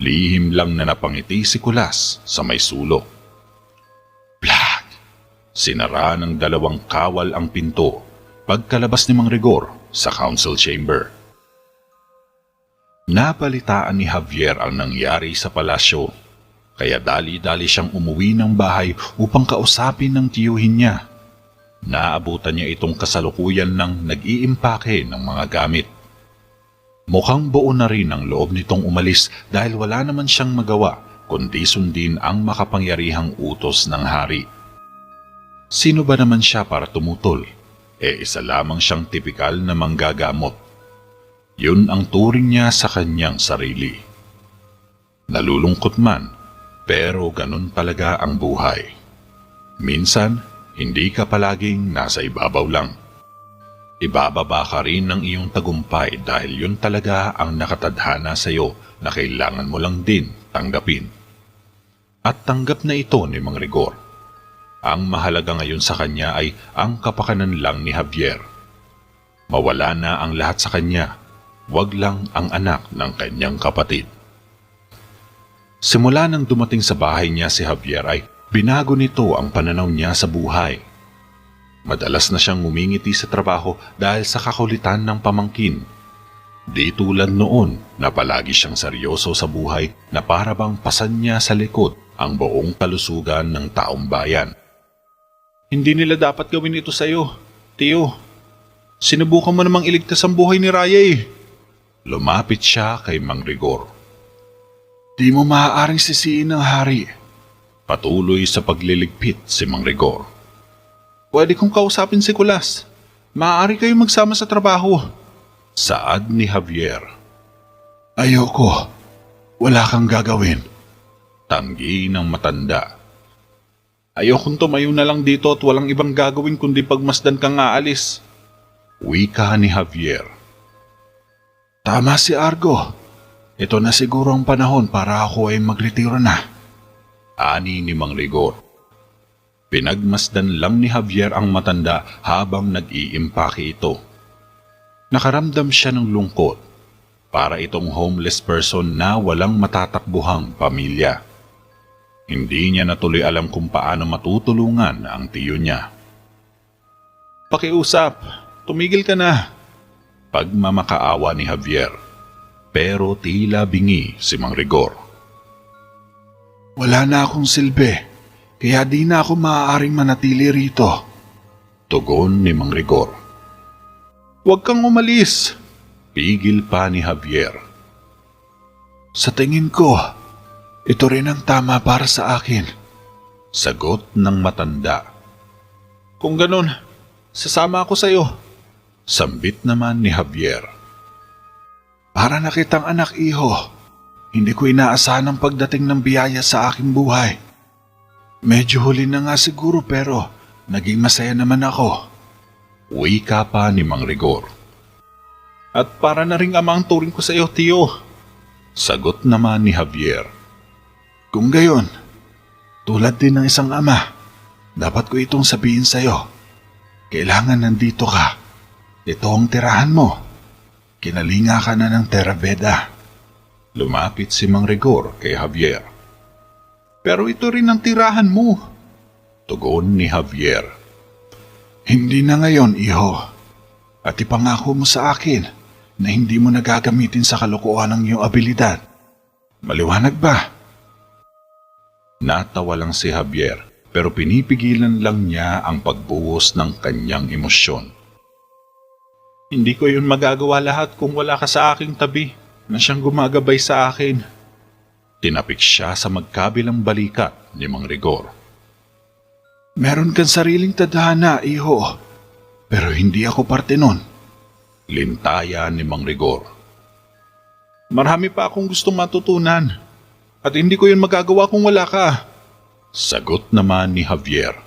Lihim lang na napangiti si Kulas sa may sulok. Blag! Sinara ng dalawang kawal ang pinto pagkalabas ni Mang Rigor sa council chamber. Napalitaan ni Javier ang nangyari sa palasyo, kaya dali-dali siyang umuwi ng bahay upang kausapin ng tiyuhin niya. Naabutan niya itong kasalukuyan ng nag-iimpake ng mga gamit. Mukhang buo na rin ang loob nitong umalis dahil wala naman siyang magawa kundi sundin ang makapangyarihang utos ng hari. Sino ba naman siya para tumutol? Isa lamang siyang tipikal na manggagamot. Yun ang turing niya sa kanyang sarili. Nalulungkot man, pero ganun talaga ang buhay. Minsan, hindi ka palaging nasa ibabaw lang. Ibababa ka rin ng iyong tagumpay dahil yun talaga ang nakatadhana sa iyo na kailangan mo lang din tanggapin. At tanggap na ito ni Mang Rigor. Ang mahalaga ngayon sa kanya ay ang kapakanan lang ni Javier. Mawala na ang lahat sa kanya, wag lang ang anak ng kanyang kapatid. Simula nang dumating sa bahay niya si Javier ay binago nito ang pananaw niya sa buhay. Madalas na siyang ngumingiti sa trabaho dahil sa kakulitan ng pamangkin. Di tulad noon na palagi siyang seryoso sa buhay na para bang pasan niya sa likod ang buong kalusugan ng taong bayan. Hindi nila dapat gawin ito sa'yo, Tio. Sinubukan mo namang iligtas ang buhay ni Raya eh. Lumapit siya kay Mang Rigor. Di mo maaaring sisiin ng hari. Patuloy sa pagliligpit si Mang Rigor. Pwede kong kausapin si Kulas. Maaari kayong magsama sa trabaho. Saad ni Javier. Ayoko. Wala kang gagawin. Tanggi ng matanda. Ayokong tumayo na lang dito at walang ibang gagawin kundi pagmasdan kang aalis. Wika ni Javier. Tama si Argo. Ito na siguro ang panahon para ako ay magretiro na. Ani ni Mang Rigor. Pinagmasdan lang ni Javier ang matanda habang nag-iimpake ito. Nakaramdam siya ng lungkot. Para itong homeless person na walang matatakbuhang pamilya. Hindi niya natuloy alam kung paano matutulungan ang tiyo niya. Pakiusap, tumigil ka na. Pagmamakaawa ni Javier. Pero tila bingi si Mang Rigor. Wala na akong silbi. Kaya di na ako maaaring manatili rito. Tugon ni Mang Rigor. Huwag kang umalis. Pigil pa ni Javier. Sa tingin ko, ito rin ang tama para sa akin. Sagot ng matanda. Kung ganun, sasama ako sa iyo. Sambit naman ni Javier. Para na kitang anak, iho. Hindi ko inaasahan ang pagdating ng biyaya sa aking buhay. Medyo huli na nga siguro pero naging masaya naman ako. Wika pa ni Mang Rigor. At para na ring ama ang turing ko sa iyo, Tio. Sagot naman ni Javier. Kung gayon, tulad din ng isang ama, dapat ko itong sabihin sa iyo. Kailangan nandito ka. Ito ang tirahan mo. Kinalinga ka na ng Terraveda. Lumapit si Mang Rigor kay Javier. Pero ito rin ang tirahan mo. Tugon ni Javier. Hindi na ngayon, iho. At ipangako mo sa akin na hindi mo nagagamitin sa kalokohan ng iyong abilidad. Maliwanag ba? Natawa lang si Javier pero pinipigilan lang niya ang pagbuhos ng kanyang emosyon. Hindi ko yun magagawa lahat kung wala ka sa aking tabi na siyang gumagabay sa akin. Tinapik siya sa magkabilang balikat ni Mang Rigor. Meron kang sariling tadhana, iho. Pero hindi ako parte nun. Lintaya ni Mang Rigor. Marami pa akong gustong matutunan. At hindi ko yun magagawa kung wala ka. Sagot naman ni Javier.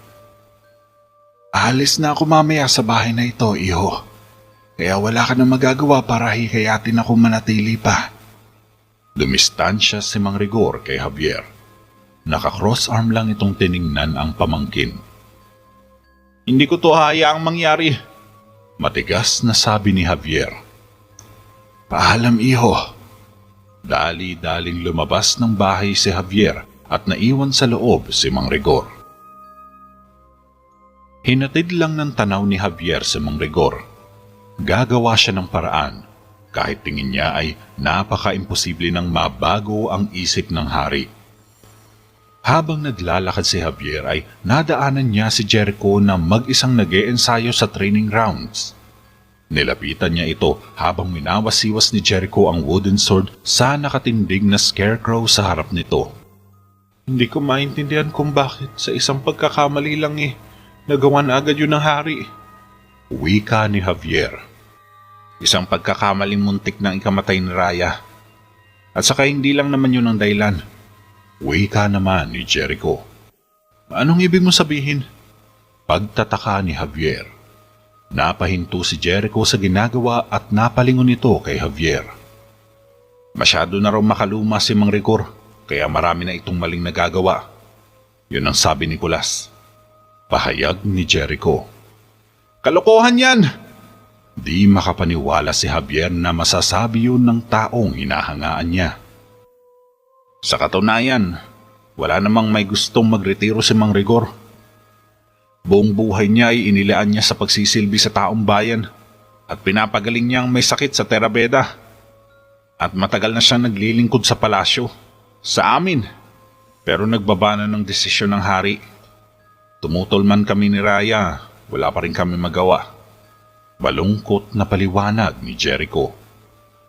Alis na ako mamaya sa bahay na ito, iho. Kaya wala ka na magagawa para hikayatin ako manatili pa. Dumistansya si Mang Rigor kay Javier. Naka-cross arm lang itong tiningnan ang pamangkin. Hindi ko to hayaang mangyari. Matigas na sabi ni Javier. Paalam, iho. Dali-daling lumabas ng bahay si Javier at naiwan sa loob si Mang Rigor. Hinatid lang ng tanaw ni Javier si Mang Rigor. Gagawa siya ng paraan kahit tingin niya ay napaka-imposible nang mabago ang isip ng hari. Habang naglalakad si Javier ay nadaanan niya si Jericho na mag-isang nag-e-ensayo sa training grounds. Nilapitan niya ito habang minawasiwas ni Jericho ang wooden sword sa nakatindig na scarecrow sa harap nito. Hindi ko maintindihan kung bakit sa isang pagkakamali lang nagawa na agad yun ng hari. Wika ni Javier. Isang pagkakamaling muntik na ikamatay ni Raya. At saka hindi lang naman yun ang dahilan. Wika naman ni Jericho. Anong ibig mo sabihin? Pagtataka ni Javier. Napahinto si Jericho sa ginagawa at napalingon ito kay Javier. Masyado na raw makaluma si Mang Rigor, kaya marami na itong maling nagagawa. Yun ang sabi ni Nicolas. Pahayag ni Jericho. Kalokohan yan! Di makapaniwala si Javier na masasabi yun ng taong hinahangaan niya. Sa katunayan, wala namang may gustong magretiro si Mang Rigor. Buong buhay niya ay inilaan niya sa pagsisilbi sa taong bayan at pinapagaling niya ang may sakit sa Terabeda. At matagal na siya naglilingkod sa palasyo, sa amin. Pero nagbaba na ng desisyon ng hari. Tumutol man kami ni Raya, wala pa rin kami magawa. Malungkot na paliwanag ni Jericho.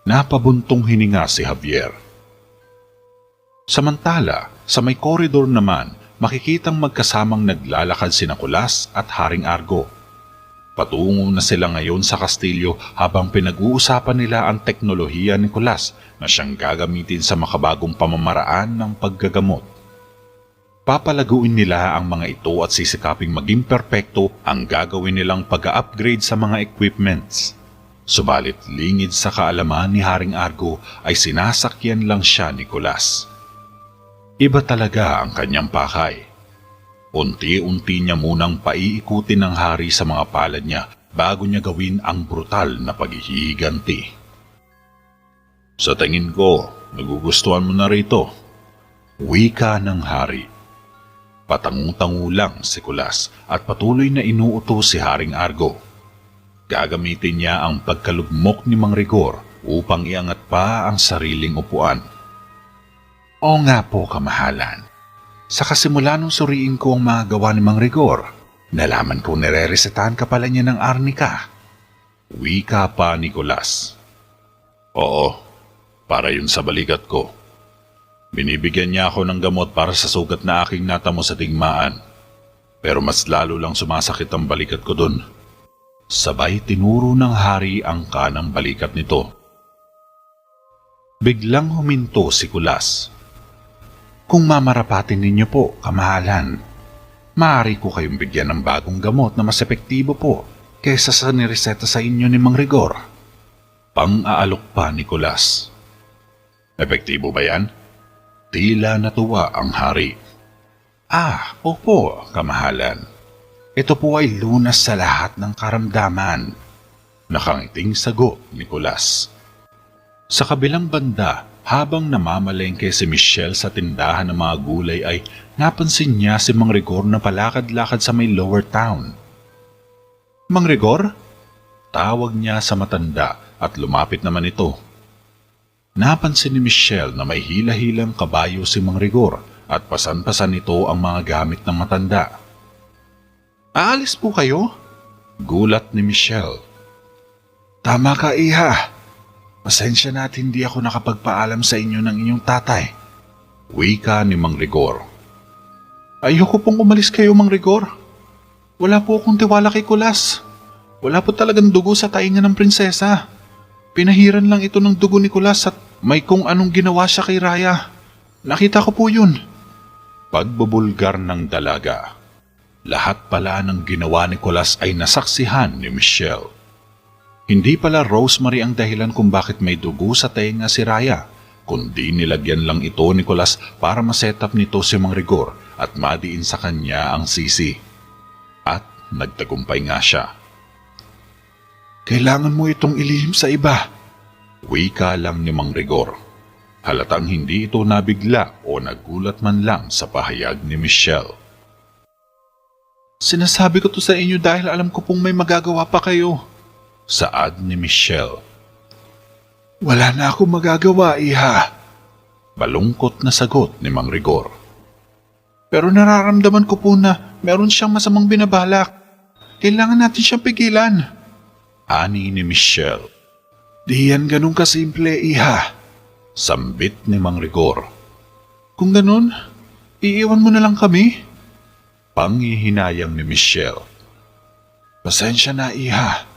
Napabuntong hininga si Javier. Samantala, sa may koridor naman, makikitang magkasamang naglalakad si Nicolas at Haring Argo. Patungo na sila ngayon sa kastilyo habang pinag-uusapan nila ang teknolohiya ni Nicolas na siyang gagamitin sa makabagong pamamaraan ng paggagamot. Papalaguin nila ang mga ito at sisikaping maging perpekto ang gagawin nilang pag-upgrade sa mga equipments. Subalit lingid sa kaalaman ni Haring Argo ay sinasakyan lang siya ni Nicolas. Iba talaga ang kanyang pakay. Unti-unti niya munang paiikutin ng hari sa mga palad niya bago niya gawin ang brutal na paghihiganti. Sa tingin ko, nagugustuhan mo na rito. Wika ng hari. Patangu-tangu lang si Nicolas at patuloy na inuutos si Haring Argo. Gagamitin niya ang pagkalugmok ni Mang Rigor upang iangat pa ang sariling upuan. Oo nga po, kamahalan. Sa kasimula nung suriin ko ang mga gawa ni Mang Rigor, nalaman ko nire-resetahan ka pala niya ng arnika. Wika pa ni Nicolas. Oo, para yun sa balikat ko. Binibigyan niya ako ng gamot para sa sugat na aking natamo sa digmaan. Pero mas lalo lang sumasakit ang balikat ko dun. Sabay tinuro ng hari ang kanang balikat nito. Biglang huminto si Nicolas. Kung mamarapatin ninyo po, kamahalan, maaari ko kayong bigyan ng bagong gamot na mas epektibo po kaysa sa nireseta sa inyo ni Mang Rigor. Pang-aalok pa ni Nicolas. Epektibo ba yan? Tila natuwa ang hari. Opo, kamahalan. Ito po ay lunas sa lahat ng karamdaman. Nakangiting sagot ni Nicolas. Sa kabilang banda, habang namamalengke si Michelle sa tindahan ng mga gulay ay napansin niya si Mang Rigor na palakad-lakad sa may lower town. Mang Rigor? Tawag niya sa matanda at lumapit naman ito. Napansin ni Michelle na may hila-hilang kabayo si Mang Rigor at pasan-pasan nito ang mga gamit ng matanda. Aalis po kayo? Gulat ni Michelle. Tama ka, iha. Pasensya na at hindi ako nakapagpaalam sa inyo ng inyong tatay. Wika ni Mang Rigor. Ayoko pong umalis kayo, Mang Rigor. Wala po akong tiwala kay Nicolas. Wala po talagang dugo sa tainga ng prinsesa. Pinahiran lang ito ng dugo ni Nicolas at may kung anong ginawa siya kay Raya. Nakita ko po yun. Pagbubulgar ng dalaga. Lahat pala ng ginawa ni Nicolas ay nasaksihan ni Michelle. Hindi pala rosemary ang dahilan kung bakit may dugo sa tenga si Raya, kundi nilagyan lang ito ni Nicolas para masetap nito si Mang Rigor at madiin sa kanya ang sisi. At nagtagumpay nga siya. Kailangan mo itong ilihim sa iba. Wika lang ni Mang Rigor. Halatang hindi ito nabigla o nagulat man lang sa pahayag ni Michelle. Sinasabi ko to sa inyo dahil alam ko pong may magagawa pa kayo. Saad ni Michelle. Wala na akong magagawa, iha. Malungkot na sagot ni Mang Rigor. Pero nararamdaman ko po na meron siyang masamang binabalak. Kailangan natin siyang pigilan. Ani ni Michelle. Di yan ganun kasimple, iha. Sambit ni Mang Rigor. Kung ganun, iiwan mo na lang kami? Panghihinayang ni Michelle. Pasensya na, iha.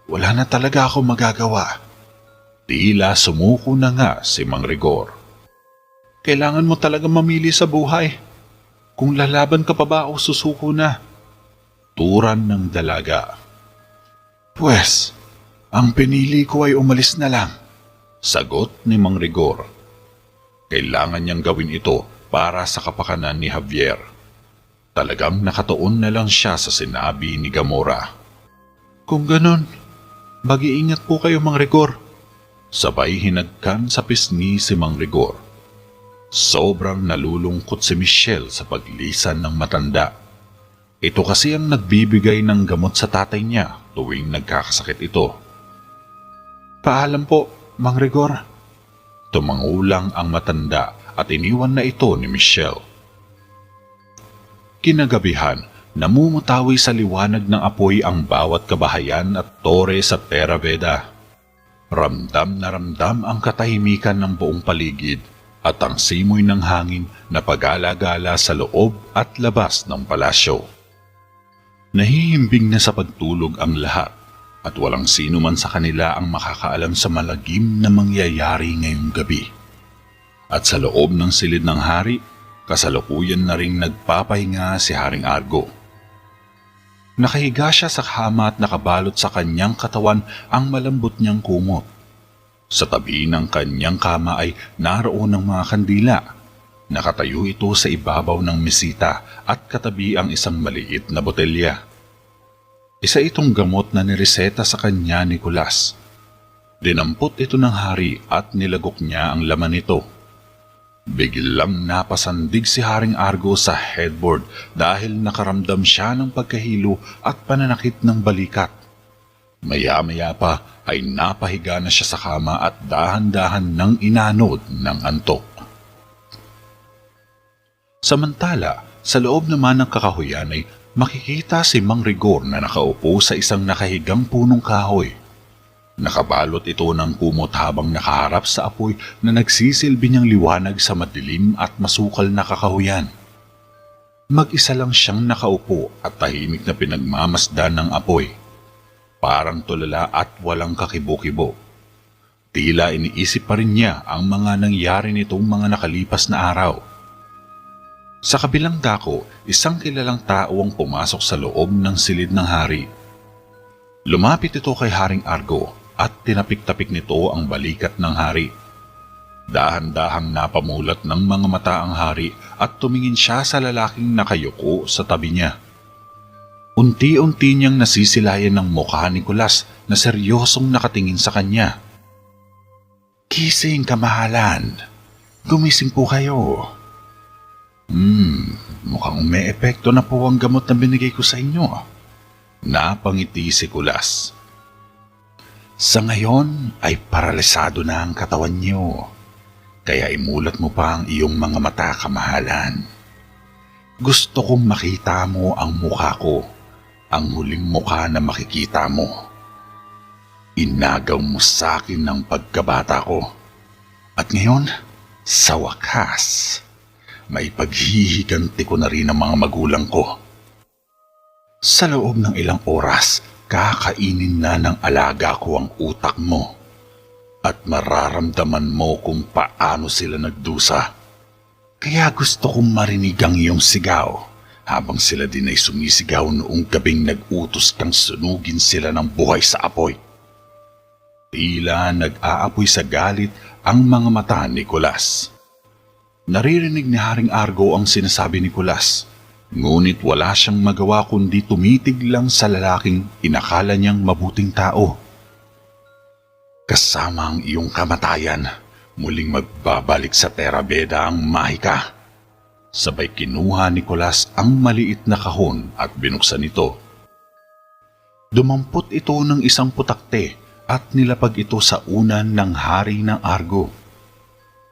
Wala na talaga ako magagawa. Tila sumuko na nga si Mang Rigor. Kailangan mo talaga mamili sa buhay. Kung lalaban ka pa ba o susuko na? Turan ng dalaga. Pwes, ang pinili ko ay umalis na lang. Sagot ni Mang Rigor. Kailangan niyang gawin ito para sa kapakanan ni Javier. Talagang nakatuon na lang siya sa sinabi ni Gamora. Kung ganun, mag-iingat po kayo, Mang Rigor. Sabay hinagkan sa pisngi si Mang Rigor. Sobrang nalulungkot si Michelle sa paglisan ng matanda. Ito kasi ang nagbibigay ng gamot sa tatay niya tuwing nagkakasakit ito. Paalam po, Mang Rigor. Tumangulang ang matanda at iniwan na ito ni Michelle. Kinagabihan, namumutawi sa liwanag ng apoy ang bawat kabahayan at tore sa Terra Veda. Ramdam na ramdam ang katahimikan ng buong paligid at ang simoy ng hangin na pag-alagala sa loob at labas ng palasyo. Nahihimbing na sa pagtulog ang lahat at walang sino man sa kanila ang makakaalam sa malagim na mangyayari ngayong gabi. At sa loob ng silid ng hari, kasalukuyan na ring nagpapahinga si Haring Argo. Nakahiga siya sa kama at nakabalot sa kanyang katawan ang malambot niyang kumot. Sa tabi ng kanyang kama ay naroon ang mga kandila. Nakatayo ito sa ibabaw ng mesita at katabi ang isang maliit na botelya. Isa itong gamot na nireseta sa kanya ni Nicolas. Dinampot ito ng hari at nilagok niya ang laman nito. Biglang napasandig si Haring Argo sa headboard dahil nakaramdam siya ng pagkahilo at pananakit ng balikat. Maya-maya pa ay napahiga na siya sa kama at dahan-dahan nang inanod ng antok. Samantala, sa loob naman ng kakahuyan ay makikita si Mang Rigor na nakaupo sa isang nakahigang punong kahoy. Nakabalot ito ng kumot habang nakaharap sa apoy na nagsisilbi niyang liwanag sa madilim at masukal na kakahuyan. Mag-isa lang siyang nakaupo at tahimik na pinagmamasdan ng apoy. Parang tulala at walang kakibo-kibo. Tila iniisip pa rin niya ang mga nangyari nitong mga nakalipas na araw. Sa kabilang dako, isang kilalang tao ang pumasok sa loob ng silid ng hari. Lumapit ito kay Haring Argo at tinapik-tapik nito ang balikat ng hari. Dahan-dahang napamulat ng mga mata ang hari at tumingin siya sa lalaking nakayuko sa tabi niya. Unti-unti niyang nasisilayan ng mukha ni Nicolas na seryosong nakatingin sa kanya. Gising, kamahalan. Gumising po kayo. Mukhang may epekto na po ang gamot na binigay ko sa inyo. Napangiti si Nicolas. Sa ngayon ay paralisado na ang katawan niyo. Kaya imulat mo pa ang iyong mga mata, kamahalan. Gusto kong makita mo ang mukha ko. Ang huling mukha na makikita mo. Inagaw mo sa akin ng pagkabata ko. At ngayon, sa wakas, may paghihiganti ko na rin ang mga magulang ko. Sa loob ng ilang oras, kakainin na ng alaga ko ang utak mo. At mararamdaman mo kung paano sila nagdusa. Kaya gusto kong marinig ang iyong sigaw. Habang sila din ay sumisigaw noong gabing nag-utos kang sunugin sila ng buhay sa apoy. Tila nag-aapoy sa galit ang mga mata ni Nicolas. Naririnig ni Haring Argo ang sinasabi ni Nicolas, ngunit wala siyang magawa kundi tumitig lang sa lalaking inakala niyang mabuting tao. Kasama ang iyong kamatayan, muling magbabalik sa Terra Beda ang Mahika. Sabay kinuha ni Nicolas ang maliit na kahon at binuksan ito. Dumampot ito ng isang putakte at nilapag ito sa unan ng hari ng Argo.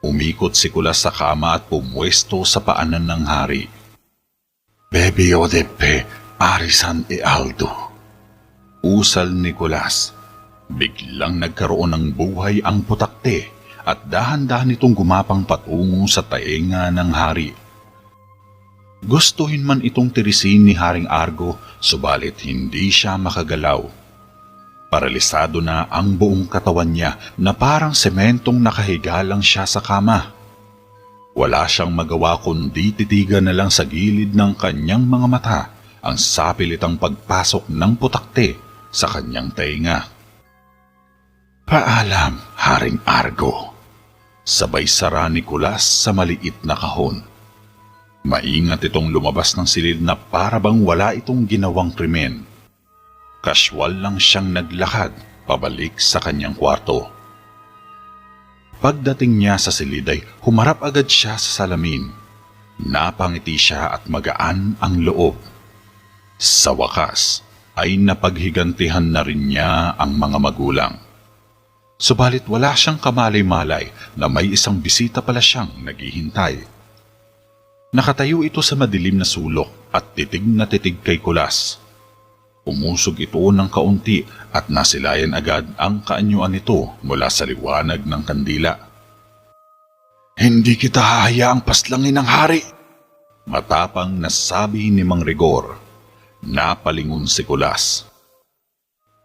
Umikot si Nicolas sa kama at pumwesto sa paanan ng hari. Bebe Odepe, Arisan e Aldo. Usal ni Nicolas. Biglang nagkaroon ng buhay ang putakte at dahan-dahan itong gumapang patungo sa taenga ng hari. Gustuhin man itong tirisin ni Haring Argo, subalit hindi siya makagalaw. Paralisado na ang buong katawan niya na parang sementong nakahiga lang siya sa kama. Wala siyang magawa kundi titigan na lang sa gilid ng kanyang mga mata ang sapilitang pagpasok ng putakte sa kanyang tainga. Paalam, Haring Argo. Sabay sara ni Nicolas sa maliit na kahon. Maingat itong lumabas ng silid na para bang wala itong ginawang krimen. Kasywal lang siyang naglakad pabalik sa kanyang kwarto. Pagdating niya sa silid ay humarap agad siya sa salamin. Napangiti siya at magaan ang loob. Sa wakas ay napaghigantihan na rin niya ang mga magulang. Subalit wala siyang kamalay-malay na may isang bisita pala siyang naghihintay. Nakatayo ito sa madilim na sulok at titig na titig kay Nicolas. Umusog ito ng kaunti at nasilayan agad ang kaanyuan nito mula sa liwanag ng kandila. Hindi kita hahayaang paslangin ng hari, matapang nasabi ni Mang Rigor. Napalingon si Nicolas.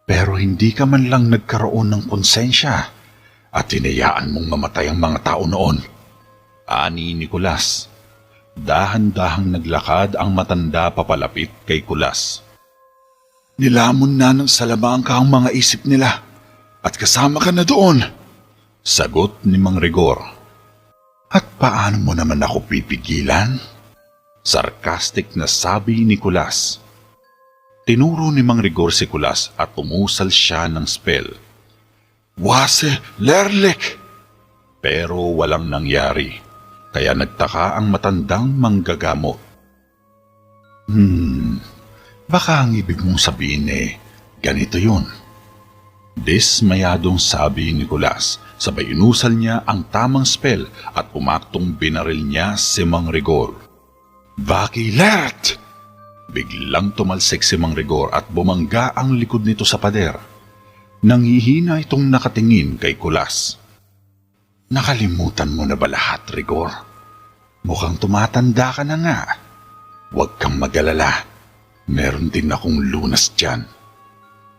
Pero hindi ka man lang nagkaroon ng konsensya at hinayaan mong mamatay ang mga tao noon, ani ni Nicolas. Dahan-dahang naglakad ang matanda papalapit kay Nicolas. Nilamon na ng salamangka ang mga isip nila at kasama ka na doon, sagot ni Mang Rigor. At paano mo naman ako pipigilan? Sarcastic na sabi ni Nicolas. Tinuro ni Mang Rigor si Nicolas at umusal siya ng spell. Wase Lerlek! Pero walang nangyari. Kaya nagtaka ang matandang manggagamot. Baka ang ibig mong sabihin ganito yun. Dismayadong sabi ni Nicolas, sabay inusal niya ang tamang spell at umaktong binaril niya si Mang Rigor. Bakilert! Biglang tumalsik si Mang Rigor at bumangga ang likod nito sa pader. Nanghihina itong nakatingin kay Nicolas. Nakalimutan mo na ba lahat, Rigor? Mukhang tumatanda ka na nga. Huwag kang mag-alala. Meron din akong lunas dyan.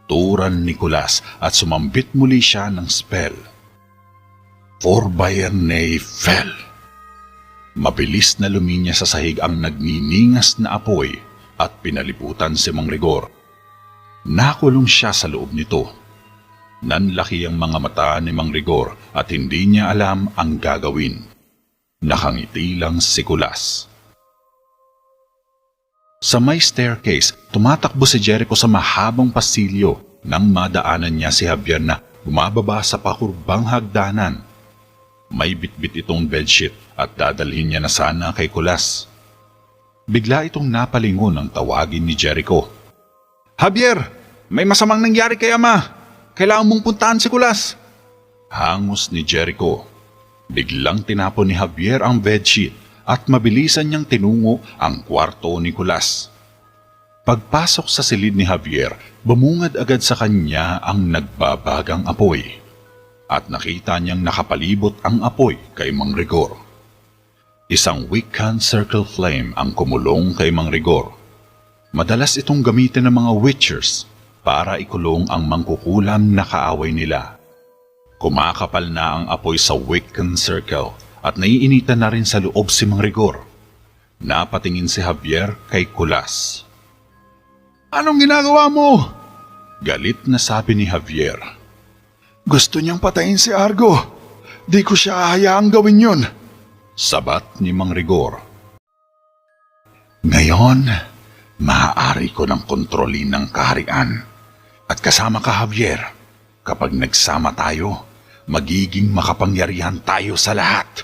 Turan ni Nicolas at sumambit muli siya ng spell. For Bayerney fell. Mabilis na luminya sa sahig ang nagniningas na apoy at pinalibutan si Mang Rigor. Nakulong siya sa loob nito. Nanlaki ang mga mata ni Mang Rigor at hindi niya alam ang gagawin. Nakangiti lang si Nicolas. Sa may staircase, tumatakbo si Jericho sa mahabang pasilyo nang madaanan niya si Javier na bumababa sa pakurbang hagdanan. May bitbit itong bedsheet at dadalhin niya na sana kay Nicolas. Bigla itong napalingon ang tawagin ni Jericho. Javier! May masamang nangyari kay Ama! Kailangan mong puntahan si Nicolas. Hangos ni Jericho. Biglang tinapon ni Javier ang bedsheet at mabilisan niyang tinungo ang kwarto ni Nicolas. Pagpasok sa silid ni Javier, bumungad agad sa kanya ang nagbabagang apoy. At nakita niyang nakapalibot ang apoy kay Mang Rigor. Isang Wiccan circle flame ang kumulong kay Mang Rigor. Madalas itong gamitin ng mga witchers para ikulong ang mangkukulam na kaaway nila. Kumakapal na ang apoy sa Wiccan circle at naiinitan na rin sa loob si Mang Rigor. Napatingin si Javier kay Nicolas. Anong ginagawa mo? Galit na sabi ni Javier. Gusto niyang patayin si Argo. Di ko siya hayaang gawin yun. Sabat ni Mang Rigor. Ngayon, maaari ko ng kontrolin ng kaharian. At kasama ka, Javier. Kapag nagsama tayo, magiging makapangyarihan tayo sa lahat.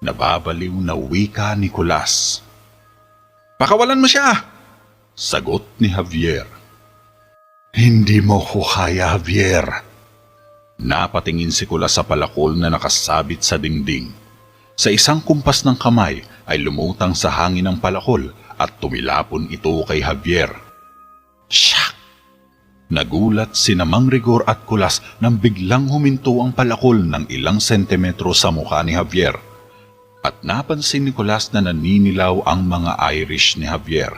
Nababaliw na wika ni Nicolas. Pakawalan mo siya! Sagot ni Javier. Hindi mo ko kaya, Javier. Napatingin si Nicolas sa palakol na nakasabit sa dingding. Sa isang kumpas ng kamay ay lumutang sa hangin ang palakol at tumilapon ito kay Javier. Shock! Nagulat si Mang Rigor at Nicolas nang biglang huminto ang palakol ng ilang sentimetro sa mukha ni Javier. At napansin ni Nicolas na naninilaw ang mga iris ni Javier.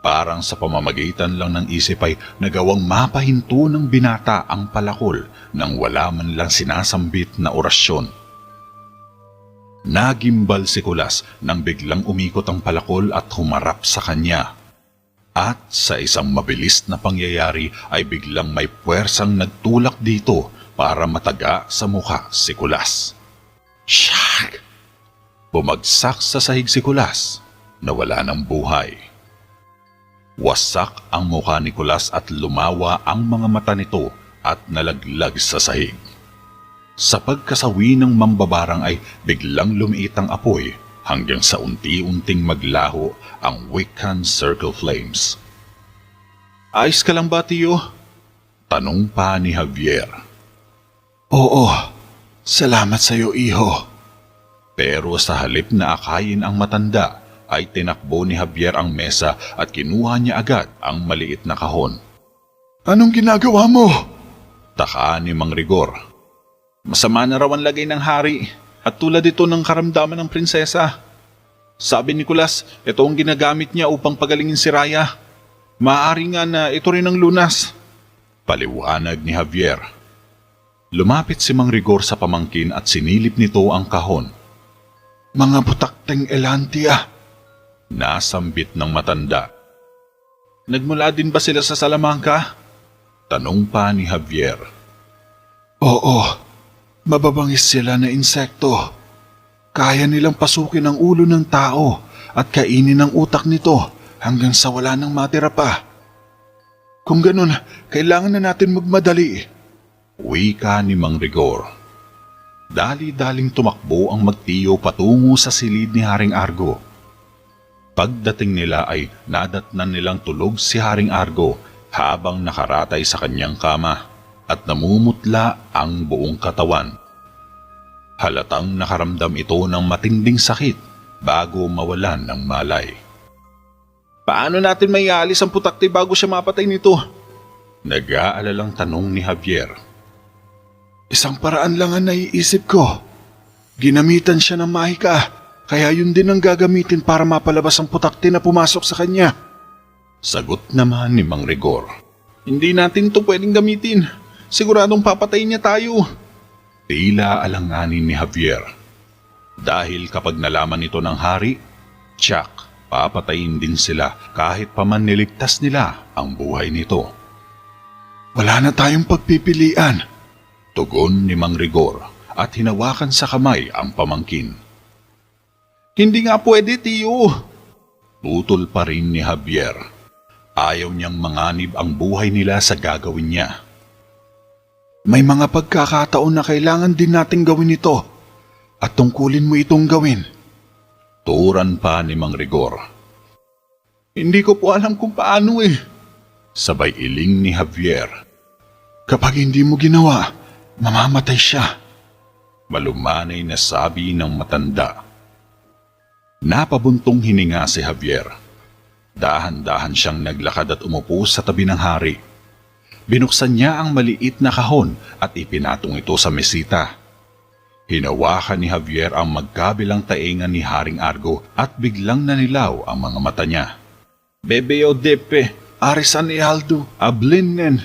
Parang sa pamamagitan lang ng isip ay nagawang mapahinto ng binata ang palakol nang wala man lang sinasambit na orasyon. Nagimbal si Nicolas nang biglang umikot ang palakol at humarap sa kanya. At sa isang mabilis na pangyayari ay biglang may puwersang nagtulak dito para mataga sa mukha si Nicolas. Shock! Bumagsak sa sahig si Nicolas na wala ng buhay. Wasak ang mukha ni Nicolas at lumawa ang mga mata nito at nalaglag sa sahig. Sa pagkasawi ng mambabarang ay biglang lumiit ang apoy hanggang sa unti-unting maglaho ang Wiccan circle flames. Ayos ka lang ba, Tiyo? Tanong pa ni Javier. Oo, salamat sa iyo, iho. Pero sa halip na akayin ang matanda, ay tinakbo ni Javier ang mesa at kinuha niya agad ang maliit na kahon. Anong ginagawa mo? Taka ni Mang Rigor. Masama na raw ang lagay ng hari at tulad ito ng karamdaman ng prinsesa. Sabi ni Nicolas, ito ang ginagamit niya upang pagalingin si Raya. Maaari nga na ito rin ang lunas. Paliwanag ni Javier. Lumapit si Mang Rigor sa pamangkin at sinilip nito ang kahon. Mga butakteng elantia. Nasambit ng matanda. Nagmula din ba sila sa Salamanca? Tanong pa ni Javier. Oo. Mababangis sila na insekto. Kaya nilang pasukin ang ulo ng tao at kainin ang utak nito hanggang sa wala nang matira pa. Kung ganun, kailangan na natin magmadali. Wika ni Mang Rigor. Dali-daling tumakbo ang magtiyo patungo sa silid ni Haring Argo. Pagdating nila ay nadatnan nilang tulog si Haring Argo habang nakaratay sa kanyang kama at namumutla ang buong katawan. Halatang nakaramdam ito ng matinding sakit bago mawalan ng malay. Paano natin maialis ang putakti bago siya mapatay nito? Nag-aalalang tanong ni Javier. Isang paraan lang ang naiisip ko. Ginamitan siya ng mahika, kaya yun din ang gagamitin para mapalabas ang putakti na pumasok sa kanya. Sagot naman ni Mang Rigor. Hindi natin ito pwedeng gamitin. Siguradong papatayin niya tayo. Tila alanganin ni Javier. Dahil kapag nalaman ito ng hari, tiyak, papatayin din sila kahit pa man niligtas nila ang buhay nito. Wala na tayong pagpipilian. Tugon ni Mang Rigor at hinawakan sa kamay ang pamangkin. Hindi nga pwede, Tiyo. Tutol pa rin ni Javier. Ayaw niyang manganib ang buhay nila sa gagawin niya. May mga pagkakataon na kailangan din nating gawin ito at tungkulin mo itong gawin. Turan pa ni Mang Rigor. Hindi ko po alam kung paano eh. Sabay iling ni Javier. Kapag hindi mo ginawa, mamamatay siya. Malumanay na sabi ng matanda. Napabuntong hininga si Javier. Dahan-dahan siyang naglakad at umupo sa tabi ng hari. Binuksan niya ang maliit na kahon at ipinatong ito sa mesita. Hinawakan ni Javier ang magkabilang taingan ni Haring Argo at biglang nanilaw ang mga mata niya. Bebeo depe, arisan ni Aldo, ablinen.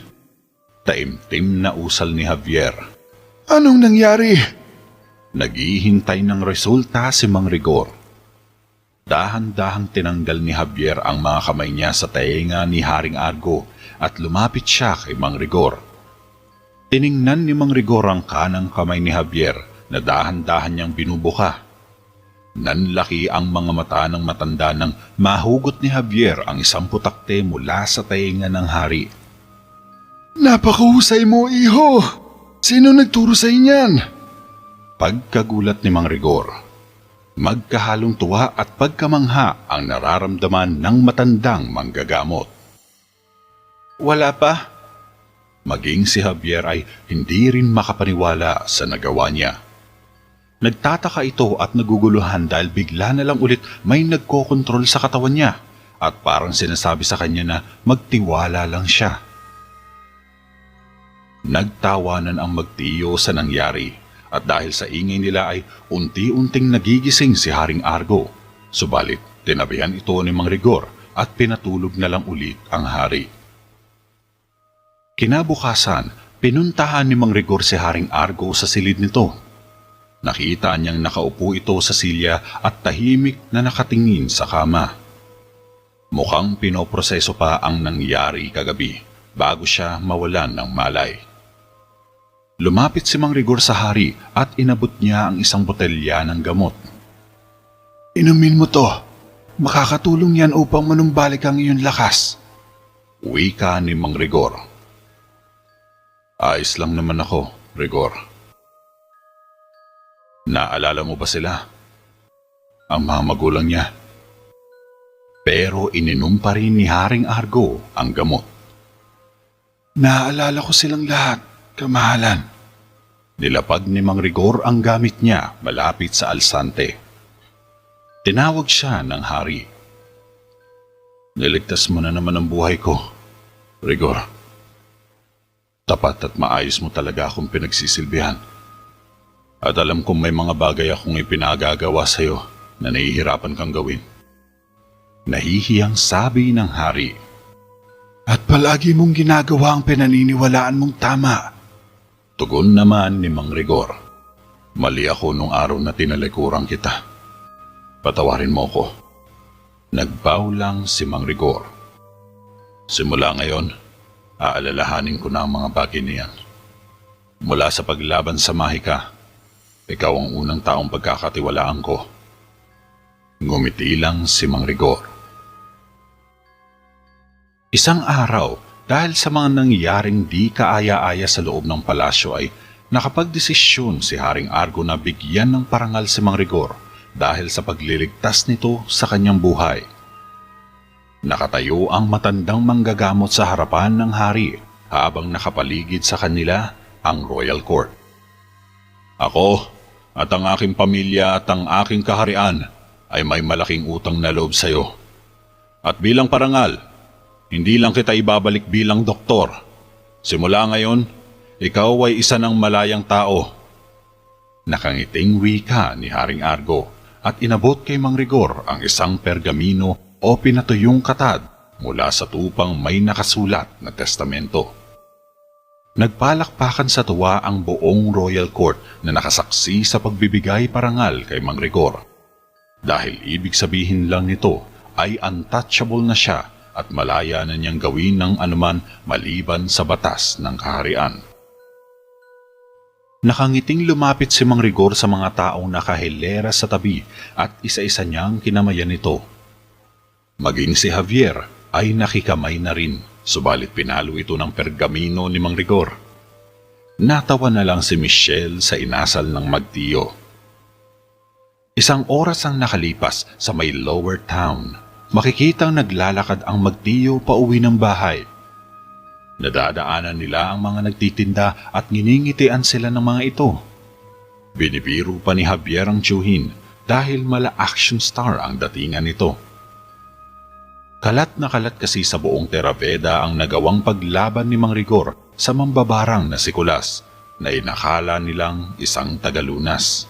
Taimtim na usal ni Javier. Anong nangyari? Naghihintay ng resulta si Mang Rigor. Dahan-dahang tinanggal ni Javier ang mga kamay niya sa tainga ni Haring Argo at lumapit siya kay Mang Rigor. Tiningnan ni Mang Rigor ang kanang kamay ni Javier na dahan-dahan niyang binubuka. Nanlaki ang mga mata ng matanda nang mahugot ni Javier ang isang putakte mula sa tainga ng hari. Napakahusay mo, iho! Sino nagturo sa inyan? Pagkagulat ni Mang Rigor, magkahalong tuwa at pagkamangha ang nararamdaman ng matandang manggagamot. Wala pa. Maging si Javier ay hindi rin makapaniwala sa nagawa niya. Nagtataka ito at naguguluhan dahil bigla na lang ulit may nagkokontrol sa katawan niya at parang sinasabi sa kanya na magtiwala lang siya. Nagtawanan ang magtiyo sa nangyari at dahil sa ingay nila ay unti-unting nagigising si Haring Argo. Subalit tinabihan ito ni Mang Rigor at pinatulog na lang ulit ang hari. Kinabukasan, pinuntahan ni Mang Rigor si Haring Argo sa silid nito. Nakita niyang nakaupo ito sa silya at tahimik na nakatingin sa kama. Mukhang pinoproseso pa ang nangyari kagabi bago siya mawalan ng malay. Lumapit si Mang Rigor sa hari at inabot niya ang isang botelya ng gamot. Inumin mo to. Makakatulong yan upang manumbalik ang iyong lakas. Wika ni Mang Rigor. Ayos lang naman ako, Rigor. Naalala mo ba sila? Ang mga magulang niya. Pero ininom pa rin ni Haring Argo ang gamot. Naalala ko silang lahat. Kamahalan. Nilapag ni Mang Rigor ang gamit niya malapit sa alsante. Tinawag siya ng hari. Niligtas mo na naman ang buhay ko, Rigor. Tapat at maayos mo talaga akong pinagsisilbihan. At alam kong may mga bagay akong ipinagagawa sa iyo na nahihirapan kang gawin. Nahihiyang sabi ng hari. At palagi mong ginagawa ang pinaniniwalaan mong tama. Tugon naman ni Mang Rigor. Mali ako nung araw na tinalikuran kita. Patawarin mo ko. Nagbaw lang si Mang Rigor. Simula ngayon, aalalahanin ko na ang mga bagay niyan. Mula sa paglaban sa Mahika, ikaw ang unang taong pagkakatiwalaan ko. Ngumiti lang si Mang Rigor. Isang araw, dahil sa mga nangyaring di kaaya-aya sa loob ng palasyo ay nakapagdesisyon si Haring Argo na bigyan ng parangal si Mang Rigor dahil sa pagliligtas nito sa kanyang buhay. Nakatayo ang matandang manggagamot sa harapan ng hari habang nakapaligid sa kanila ang Royal Court. Ako at ang aking pamilya at ang aking kaharian ay may malaking utang na loob sa iyo. At bilang parangal, hindi lang kita ibabalik bilang doktor. Simula ngayon, ikaw ay isa ng malayang tao. Nakangiting wika ni Haring Argo at inabot kay Mang Rigor ang isang pergamino o pinatuyong katad mula sa tupang may nakasulat na testamento. Nagpalakpakan sa tuwa ang buong Royal Court na nakasaksi sa pagbibigay parangal kay Mang Rigor. Dahil ibig sabihin lang nito ay untouchable na siya at malaya na niyang gawin ng anuman maliban sa batas ng kaharian. Nakangiting lumapit si Mang Rigor sa mga taong nakahilera sa tabi at isa-isa niyang kinamayan ito. Maging si Javier ay nakikamay na rin, subalit pinalo ito ng pergamino ni Mang Rigor. Natawa na lang si Michelle sa inasal ng magtiyo. Isang oras ang nakalipas sa may lower town. Makikitang naglalakad ang magtiyo pauwi ng bahay. Nadadaanan nila ang mga nagtitinda at nginingitian sila ng mga ito. Binibiro pa ni Javier ang tiyuhin dahil mala action star ang datingan nito. Kalat na kalat kasi sa buong Terraveda ang nagawang paglaban ni Mang Rigor sa mambabarang na si Kulas na inakala nilang isang tagalunas.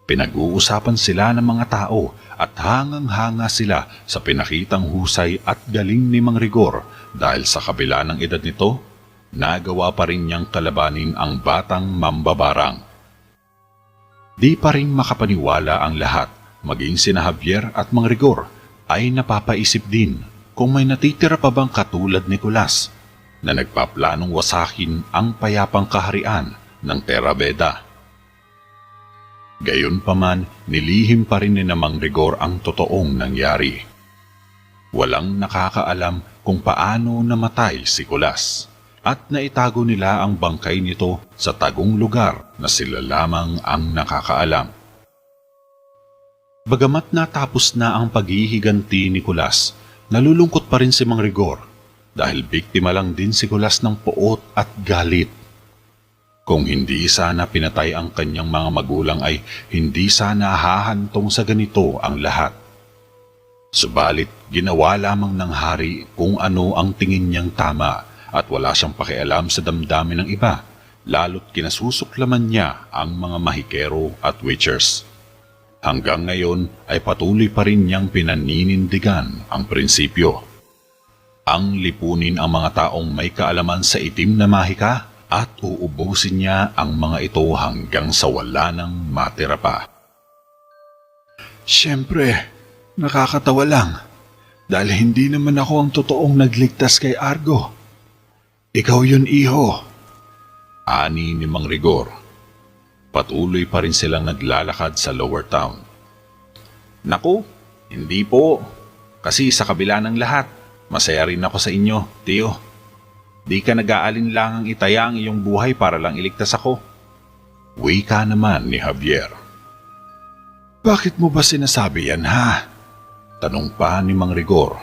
Pinag-uusapan sila ng mga tao at hangang-hanga sila sa pinakitang husay at galing ni Mang Rigor dahil sa kabila ng edad nito, nagawa pa rin niyang kalabanin ang batang mambabarang. Di pa rin makapaniwala ang lahat, maging sina Javier at Mang Rigor ay napapaisip din kung may natitira pa bang katulad ni Kulas na nagpaplanong wasakin ang payapang kaharian ng Terraveda. Gayunpaman, nilihim pa rin ni Mang Rigor ang totoong nangyari. Walang nakakaalam kung paano namatay si Kulas. at naitago nila ang bangkay nito sa tagong lugar na sila lamang ang nakakaalam. Bagamat natapos na ang paghihiganti ni Kulas, nalulungkot pa rin si Mang Rigor dahil biktima lang din si Kulas ng poot at galit. Kung hindi sana pinatay ang kanyang mga magulang ay hindi sana hahantong sa ganito ang lahat. Subalit ginawa lamang ng hari kung ano ang tingin niyang tama at wala siyang pakialam sa damdamin ng iba, lalo't kinasusuklaman niya ang mga mahikero at witchers. Hanggang ngayon ay patuloy pa rin niyang pinaninindigan ang prinsipyo. Ang lipunin ang mga taong may kaalaman sa itim na mahika at uubusin niya ang mga ito hanggang sa wala nang matira pa. Siyempre, nakakatawa lang dahil hindi naman ako ang totoong nagligtas kay Argo. Ikaw yun, iho. Ani ni Mang Rigor. Patuloy pa rin silang naglalakad sa Lower Town. Naku, hindi po. Kasi sa kabila ng lahat, masaya rin ako sa inyo, Tio. Di ka nag-aalinlangang itaya ang iyong buhay para lang iligtas ako. Wika naman ni Javier. Bakit mo ba sinasabi yan, ha? Tanong pa ni Mang Rigor.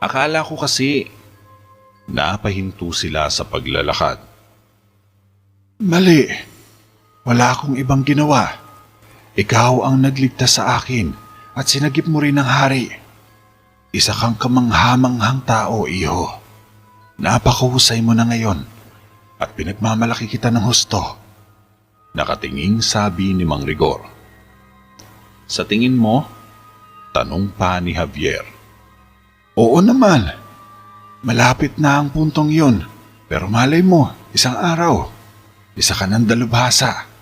Akala ko kasi napahinto sila sa paglalakad. Mali. Wala akong ibang ginawa. Ikaw ang nagligtas sa akin at sinagip mo rin ng hari. Isa kang kamanghamanghang tao, iho. Napakahusay mo na ngayon at pinagmamalaki kita ng husto. Nakatinging sabi ni Mang Rigor. Sa tingin mo? Tanong pa ni Javier. Oo naman. Malapit na ang puntong yun. Pero malay mo, isang araw, isa ka ng dalubhasa.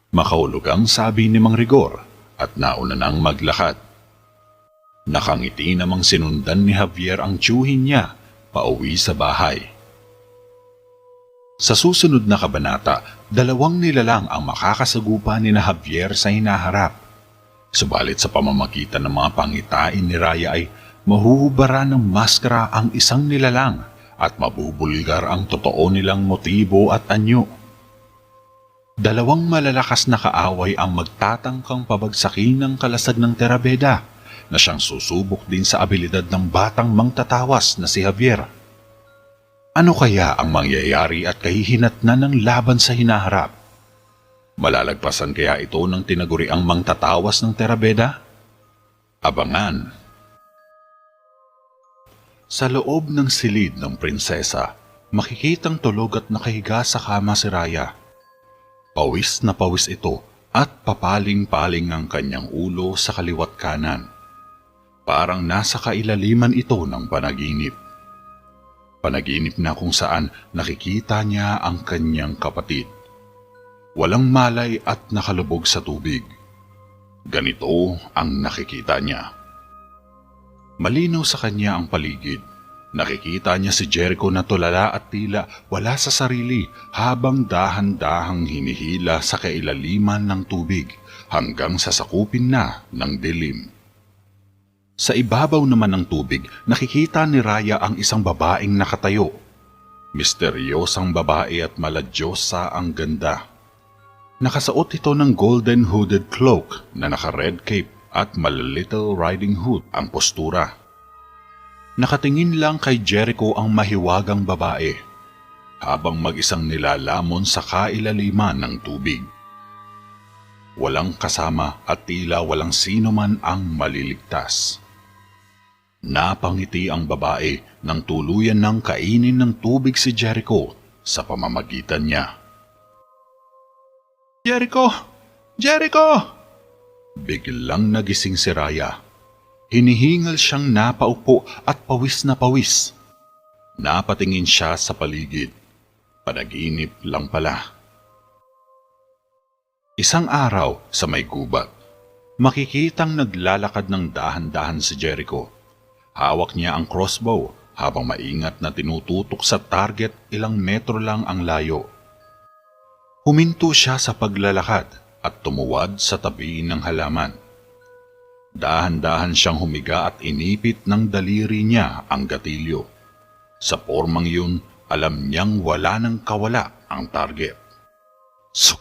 Makaulugang sabi ni Mang Rigor at nauna nang maglakad. Nakangiti namang sinundan ni Javier ang tiyuhin niya pauwi sa bahay. Sa susunod na kabanata, 2 nilalang ang makakasagupa ni na Javier sa hinaharap. Subalit sa pamamagitan ng mga pangitain ni Raya ay mahuhubara ng maskara ang isang nilalang at mabubulgar ang totoo nilang motibo at anyo. 2 malalakas na kaaway ang magtatangkang pabagsakin ng kalasag ng Terabeda na siyang susubok din sa abilidad ng batang mangtatawas na si Javier. Ano kaya ang mangyayari at kahihinatnan ng laban sa hinaharap? Malalagpasan kaya ito ng tinaguriang mangtatawas ng Terabeda? Abangan! Sa loob ng silid ng prinsesa, makikitang tulog at nakahiga sa kama si Raya. Pawis na pawis ito at papaling-paling ang kanyang ulo sa kaliwat kanan. Parang nasa kailaliman ito ng panaginip. Panaginip na kung saan nakikita niya ang kanyang kapatid. Walang malay at nakalubog sa tubig. Ganito ang nakikita niya. Malinaw sa kanya ang paligid. Nakikita niya si Jericho na tulala at tila wala sa sarili habang dahan-dahang hinihila sa kailaliman ng tubig hanggang sa sakupin na ng dilim. Sa ibabaw naman ng tubig, nakikita ni Raya ang isang babaeng nakatayo. Misteryosang babae at maladyosa ang ganda. Nakasuot ito ng golden hooded cloak na naka-red cape at Little Riding Hood ang postura. Nakatingin lang kay Jericho ang mahiwagang babae habang mag-isang nilalamon sa kailaliman ng tubig. Walang kasama at tila walang sino man ang maliligtas. Napangiti ang babae nang tuluyan ng kainin ng tubig si Jericho sa pamamagitan niya. Jericho! Jericho! Biglang nagising si Raya. Hinihingal siyang napaupo at pawis na pawis. Napatingin siya sa paligid. Panaginip lang pala. Isang araw sa may gubat, makikitang naglalakad ng dahan-dahan si Jericho. Hawak niya ang crossbow habang maingat na tinututok sa target ilang metro lang ang layo. Huminto siya sa paglalakad at tumuwad sa tabi ng halaman. Dahan-dahan siyang humiga at inipit ng daliri niya ang gatilyo. Sa pormang yun alam niyang wala nang kawala ang target. Suk!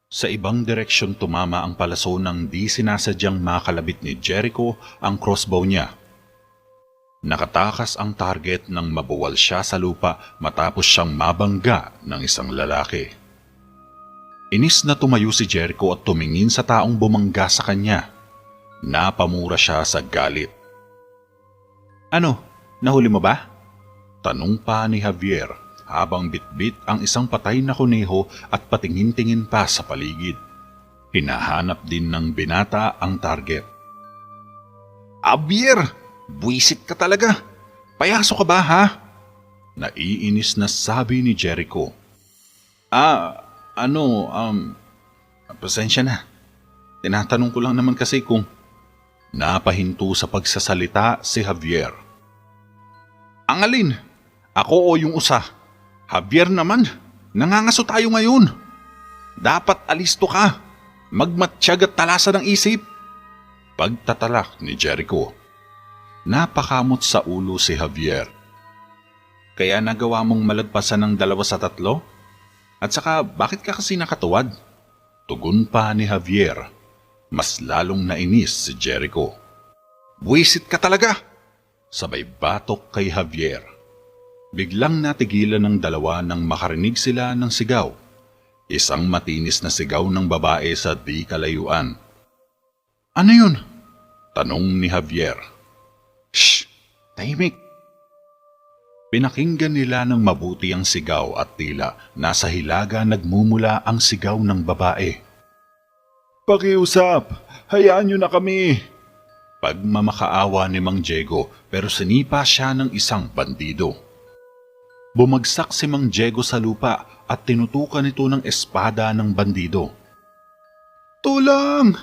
Sa ibang direksyon tumama ang palaso nang di sinasadyang makalabit ni Jericho ang crossbow niya. Nakatakas ang target nang mabuwal siya sa lupa matapos siyang mabangga ng isang lalaki. Inis na tumayo si Jericho at tumingin sa taong bumangga sa kanya. Napamura siya sa galit. "Ano, nahuli mo ba?" Tanong pa ni Javier habang bitbit ang isang patay na kuneho at patingin-tingin pa sa paligid. Hinahanap din ng binata ang target. "Javier, buwisit ka talaga. Payaso ka ba, ha?" Naiinis na sabi ni Jericho. Pasensya na. Tinatanong ko lang naman kasi kung..." Napahinto sa pagsasalita si Javier. "Ang alin? Ako o yung usa? Javier naman, nangangaso tayo ngayon. Dapat alisto ka. Magmatsyag at talasan ng isip." Pagtatalak ni Jericho. Napakamot sa ulo si Javier. "Kaya nagawa mong malagpasan ng 2 sa 3? At saka bakit ka kasi nakatuwad?" Tugon pa ni Javier. Mas lalong nainis si Jericho. "Buwisit ka talaga!" Sabay batok kay Javier. Biglang natigilan ng dalawa nang makarinig sila ng sigaw. Isang matinis na sigaw ng babae sa di kalayuan. "Ano yun?" Tanong ni Javier. "Shh! Tahimik!" Pinakinggan nila ng mabuti ang sigaw at tila nasa hilaga nagmumula ang sigaw ng babae. "Pakiusap! Hayaan niyo na kami!" Pagmamakaawa ni Mang Diego pero sinipa siya ng isang bandido. Bumagsak si Mang Diego sa lupa at tinutukan ito ng espada ng bandido. "Tulang!"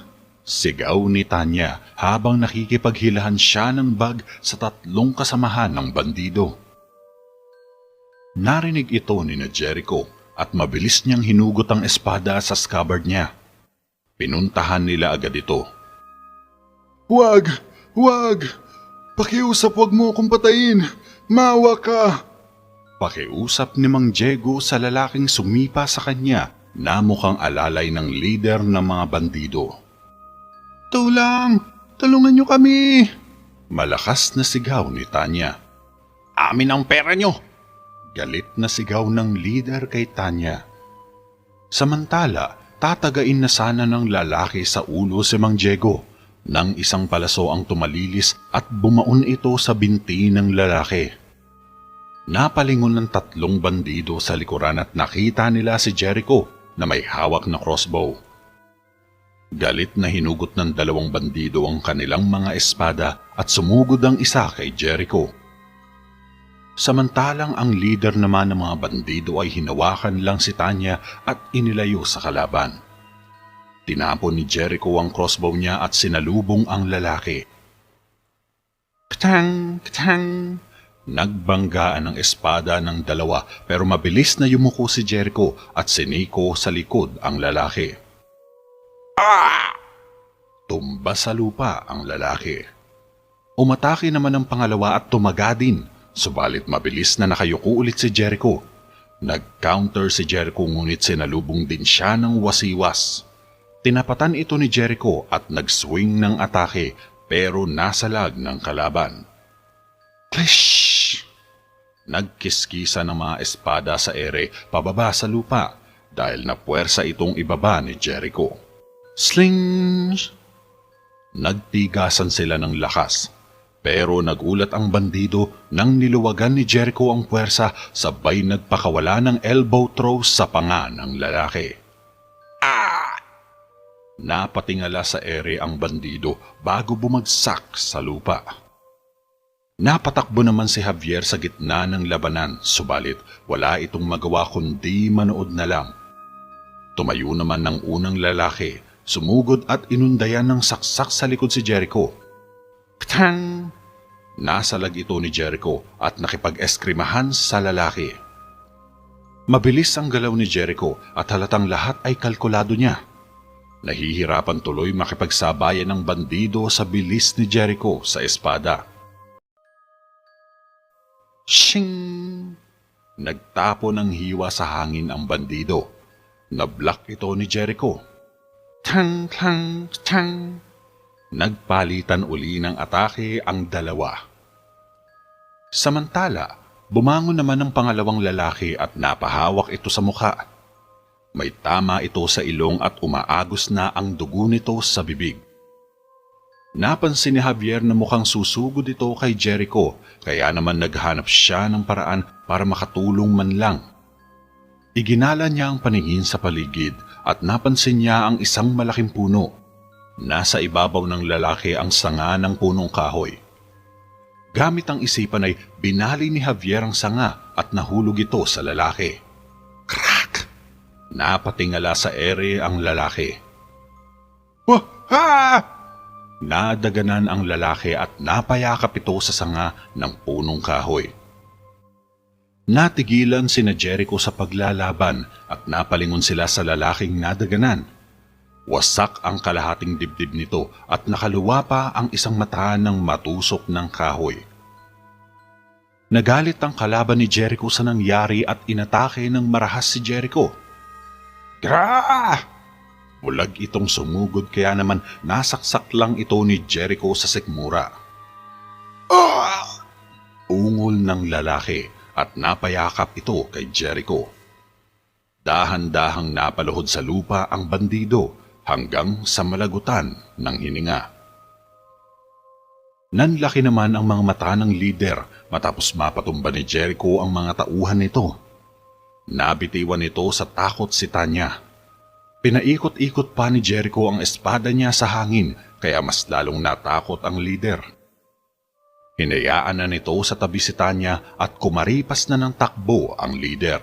Sigaw ni Tanya habang nakikipaghilahan siya ng bag sa 3 kasamahan ng bandido. Narinig ito ni Jericho at mabilis niyang hinugot ang espada sa scabbard niya. Pinuntahan nila agad ito. "Huwag! Huwag! Pakiusap, huwag mo akong patayin! Maawa ka!" Pakiusap ni Mang Diego sa lalaking sumipa sa kanya na mukhang alalay ng leader ng mga bandido. "Tulang! Tulungan niyo kami!" Malakas na sigaw ni Tanya. "Amin ang pera niyo!" Galit na sigaw ng leader kay Tanya. Samantala, tatagain na sana ng lalaki sa ulo si Mang Diego nang isang palaso ang tumalilis at bumaon ito sa binti ng lalaki. Napalingon ng 3 bandido sa likuran at nakita nila si Jericho na may hawak na crossbow. Galit na hinugot ng 2 bandido ang kanilang mga espada at sumugod ang isa kay Jericho. Samantalang ang leader naman ng mga bandido ay hinawakan lang si Tanya at inilayo sa kalaban. Tinapon ni Jericho ang crossbow niya at sinalubong ang lalaki. Katang! Katang! Nagbanggaan ang espada ng 2 pero mabilis na yumuko si Jericho at siniko sa likod ang lalaki. Ah! Tumba sa lupa ang lalaki. Umatake naman ang pangalawa at tumaga din, subalit mabilis na nakayuko ulit si Jericho. Nag-counter si Jericho ngunit sinalubong din siya ng wasiwas. Tinapatan ito ni Jericho at nag-swing ng atake pero nasalag ng kalaban. Klish! Nagkiskisa ng mga espada sa ere pababa sa lupa dahil napuwersa itong ibaba ni Jericho. Sling! Nagtigasan sila ng lakas pero nagulat ang bandido nang niluwagan ni Jericho ang puwersa sabay nagpakawala ng elbow throw sa panga ng lalaki. Ah! Napatingala sa ere ang bandido bago bumagsak sa lupa. Napatakbo naman si Javier sa gitna ng labanan, subalit wala itong magawa kundi manood na lang. Tumayo naman ng unang lalaki, sumugod at inundayan ng saksak sa likod si Jericho. Ktang! Nasalag ito ni Jericho at nakipag-eskrimahan sa lalaki. Mabilis ang galaw ni Jericho at halatang lahat ay kalkulado niya. Nahihirapan tuloy makipagsabayan ng bandido sa bilis ni Jericho sa espada. Shing! Nagtapo ng hiwa sa hangin ang bandido. Nablak ito ni Jericho. Tang, tang, tang. Nagpalitan uli ng atake ang dalawa. Samantala, bumangon naman ang pangalawang lalaki at napahawak ito sa mukha. May tama ito sa ilong at umaagos na ang dugo nito sa bibig. Napansin ni Javier na mukhang susugod ito kay Jericho, kaya naman naghanap siya ng paraan para makatulong man lang. Iginala niya ang paningin sa paligid at napansin niya ang isang malaking puno. Nasa ibabaw ng lalaki ang sanga ng punong kahoy. Gamit ang isipan ay binali ni Javier ang sanga at nahulog ito sa lalaki. Crack! Napatingala sa ere ang lalaki. Wah! Ha! Nadaganan ang lalaki at napayakap ito sa sanga ng punong kahoy. Natigilan sina Jericho sa paglalaban at napalingon sila sa lalaking nadaganan. Wasak ang kalahating dibdib nito at nakaluwa pa ang isang mata ng matusok ng kahoy. Nagalit ang kalaban ni Jericho sa nangyari at inatake ng marahas si Jericho. Gra! Bulag itong sumugod kaya naman nasaksak lang ito ni Jericho sa sikmura. Ungol ng lalaki at napayakap ito kay Jericho. Dahan-dahang napaluhod sa lupa ang bandido hanggang sa malagutan ng hininga. Nanlaki naman ang mga mata ng leader matapos mapatumba ni Jericho ang mga tauhan nito. Nabitiwan ito sa takot si Tanya. Pinaikot-ikot pa ni Jericho ang espada niya sa hangin kaya mas lalong natakot ang leader. Hinayaan na nito sa tabi si Tanya at kumaripas na ng takbo ang leader.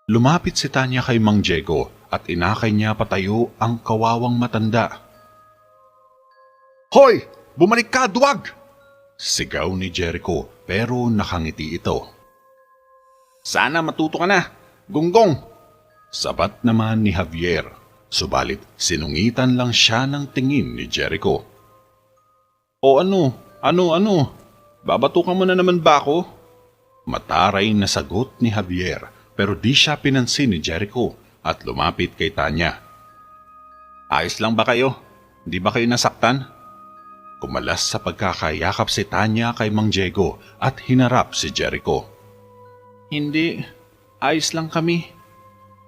Lumapit si Tanya kay Mang Diego at inakay niya patayo ang kawawang matanda. Hoy! Bumalik ka, duwag! Sigaw ni Jericho pero nakangiti ito. Sana matuto ka na, gunggong! Sabat naman ni Javier, subalit sinungitan lang siya ng tingin ni Jericho. O ano? Babatukan mo na naman ba ako? Mataray na sagot ni Javier pero di siya pinansin ni Jericho at lumapit kay Tanya. Ayos lang ba kayo? Di ba kayo nasaktan? Kumalas sa pagkakayakap si Tanya kay Mang Diego at hinarap si Jericho. Hindi, ayos lang kami.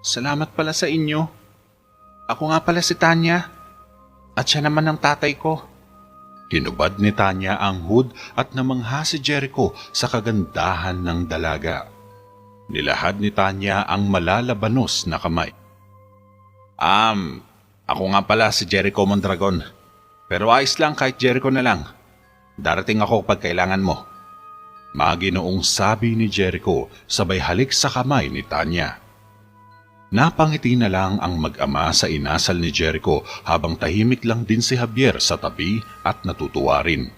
Salamat pala sa inyo. Ako nga pala si Tanya. At siya naman ang tatay ko. Hinubad ni Tanya ang hood at namangha si Jericho sa kagandahan ng dalaga. Nilahad ni Tanya ang malalabanos na kamay. Ako nga pala si Jericho Mondragon. Pero ayos lang kahit Jericho na lang. Darating ako pag kailangan mo. Maginoong sabi ni Jericho sabay halik sa kamay ni Tanya. Napangiti na lang ang mag-ama sa inasal ni Jericho habang tahimik lang din si Javier sa tabi at natutuwa rin.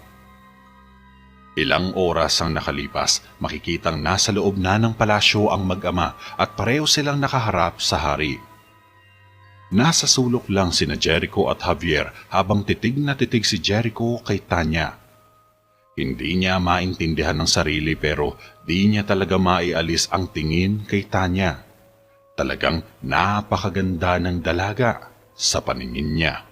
Ilang oras ang nakalipas, makikitang nasa loob na ng palasyo ang mag-ama at pareho silang nakaharap sa hari. Nasa sulok lang sina Jericho at Javier habang titig na titig si Jericho kay Tanya. Hindi niya maintindihan ng sarili pero di niya talaga maialis ang tingin kay Tanya. Talagang napakaganda ng dalaga sa paningin niya.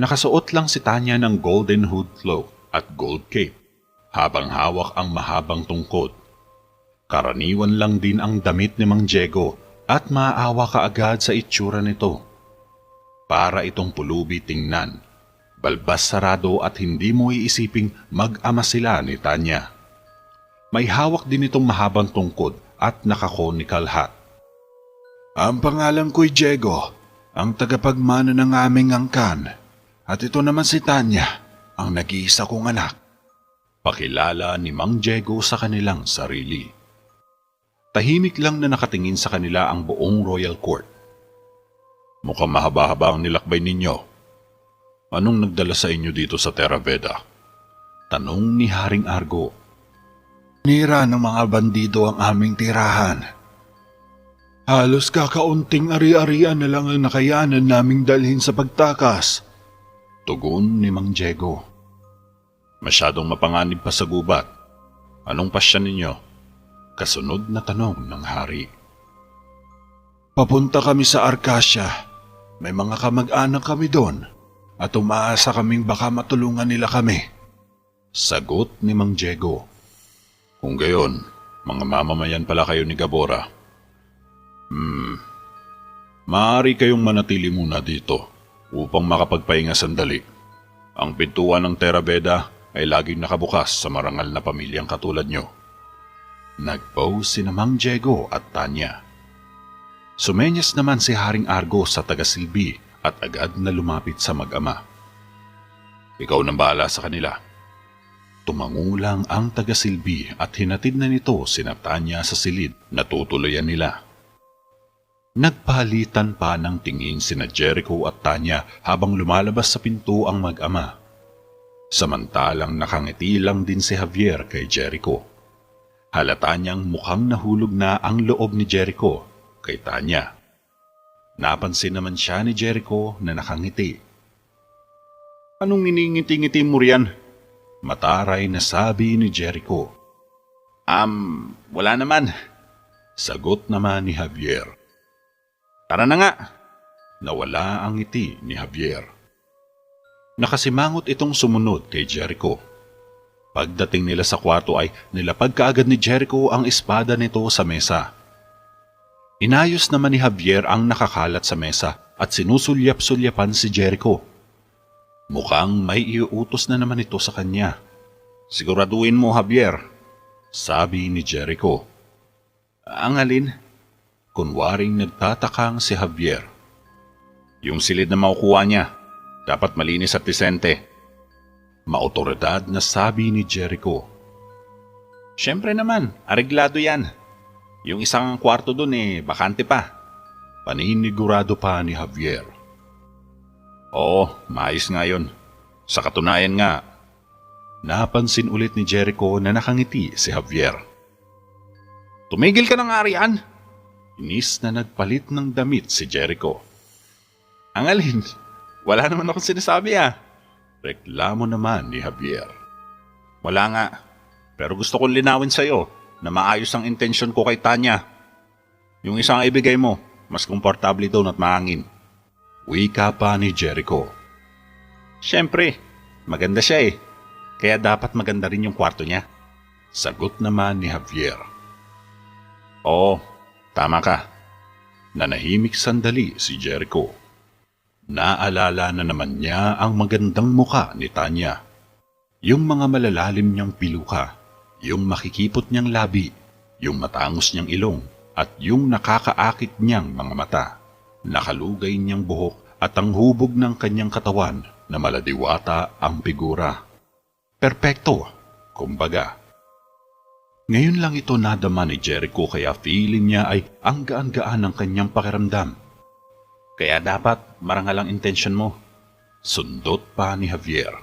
Nakasuot lang si Tanya ng golden hood cloak at gold cape habang hawak ang mahabang tungkod. Karaniwan lang din ang damit ni Mang Diego at maawa ka agad sa itsura nito. Para itong pulubi tingnan, balbas sarado at hindi mo iisiping mag-ama sila ni Tanya. May hawak din itong mahabang tungkod at naka-conical hat. Ang pangalan ko'y Diego, ang tagapagmana ng aming angkan. At ito naman si Tanya, ang nag-iisa kong anak. Pakilala ni Mang Diego sa kanilang sarili. Tahimik lang na nakatingin sa kanila ang buong royal court. Mukhang mahaba-haba ang nilakbay ninyo. Anong nagdala sa inyo dito sa Terra Veda? Tanong ni Haring Argo. Nira ng mga bandido ang aming tirahan. Halos kakaunting ari-arian na lang ang nakayanan naming dalhin sa pagtakas. Tugon ni Mang Diego. Masyadong mapanganib pa sa gubat. Anong pasyon ninyo? Kasunod na tanong ng hari. Papunta kami sa Arcasia. May mga kamag-anak kami doon at umaasa kaming baka matulungan nila kami. Sagot ni Mang Diego. Kung gayon, mga mamamayan pala kayo ni Gabora. Maaari kayong manatili muna dito upang makapagpahinga sandali. Ang pintuan ng Terra Veda ay laging nakabukas sa marangal na pamilyang katulad nyo. Nagpose sina Mang Diego at Tanya. Sumenyas naman si Haring Argos sa tagasilbi at agad na lumapit sa mag-ama. Ikaw nang bahala sa kanila. Tumangulang ang tagasilbi at hinatid na nito sina Tanya sa silid na tutuluyan nila. Nagpalitan pa ng tingin sina Jericho at Tanya habang lumalabas sa pinto ang mag-ama. Samantalang nakangiti lang din si Javier kay Jericho. Halata niyang mukhang nahulog na ang loob ni Jericho kay Tanya. Napansin naman siya ni Jericho na nakangiti. Anong iningiti-ngiti mo riyan? Mataray na sabi ni Jericho. Wala naman. Sagot naman ni Javier. Tara na nga. Nawala ang ngiti ni Javier. Nakasimangot itong sumunod kay Jericho. Pagdating nila sa kwarto ay nilapag kaagad ni Jericho ang espada nito sa mesa. Inayos naman ni Javier ang nakakalat sa mesa at sinusulyap-sulyapan si Jericho. Mukhang may iuutos na naman ito sa kanya. Siguraduhin mo, Javier, sabi ni Jericho. Ang alin? Kunwaring nagtatakang si Javier. Yung silid na makukuha niya, dapat malinis at disente. Maotoridad na sabi ni Jericho. Siyempre naman, areglado yan. Yung isang kwarto dun bakante pa. Paninigurado pa ni Javier. Oo, maayos nga yun. Sa katunayan nga, napansin ulit ni Jericho na nakangiti si Javier. Tumigil ka ng arian! Inis na nagpalit ng damit si Jericho. Ang alin? Wala naman akong sinasabi Reklamo naman ni Javier. Wala nga, pero gusto kong linawin sa'yo na maayos ang intensyon ko kay Tanya. Yung isang ibigay mo, mas komportable doon at mahangin. Wika pa ni Jericho. Siyempre, maganda siya kaya dapat maganda rin yung kwarto niya. Sagot naman ni Javier. Oo, tama ka. Nanahimik sandali si Jericho. Naalala na naman niya ang magandang muka ni Tanya. Yung mga malalalim niyang piluka, yung makikipot niyang labi, yung matangos niyang ilong, at yung nakakaakit niyang mga mata. Nakalugay niyang buhok at ang hubog ng kanyang katawan na maladiwata ang figura. Perpekto, kumbaga. Ngayon lang ito nadama ni Jericho kaya feeling niya ay ang gaan-gaan ng kanyang pakiramdam. Kaya dapat marangal ang intensyon mo. Sundot pa ni Javier.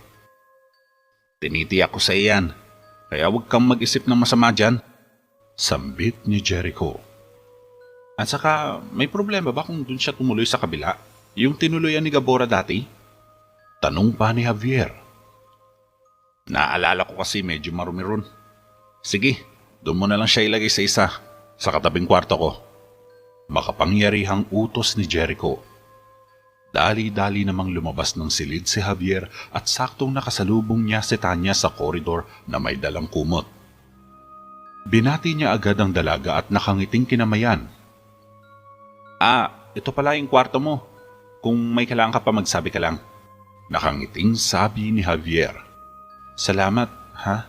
Tinitiyak ko sa iyan, kaya huwag kang mag-isip ng masama dyan. Sambit ni Jericho. At saka, may problema ba kung dun siya tumuloy sa kabila? Yung tinuluyan ni Gabora dati? Tanong pa ni Javier. Naalala ko kasi medyo marumi ron. Sige, doon mo na lang siya ilagay sa isa, sa katabing kwarto ko. Makapangyarihang utos ni Jericho. Dali-dali namang lumabas ng silid si Javier at saktong nakasalubong niya si Tanya sa koridor na may dalang kumot. Binati niya agad ang dalaga at nakangiting kinamayan. Ito pala yung kwarto mo. Kung may kailangan ka pa magsabi ka lang. Nakangiting sabi ni Javier. Salamat, ha?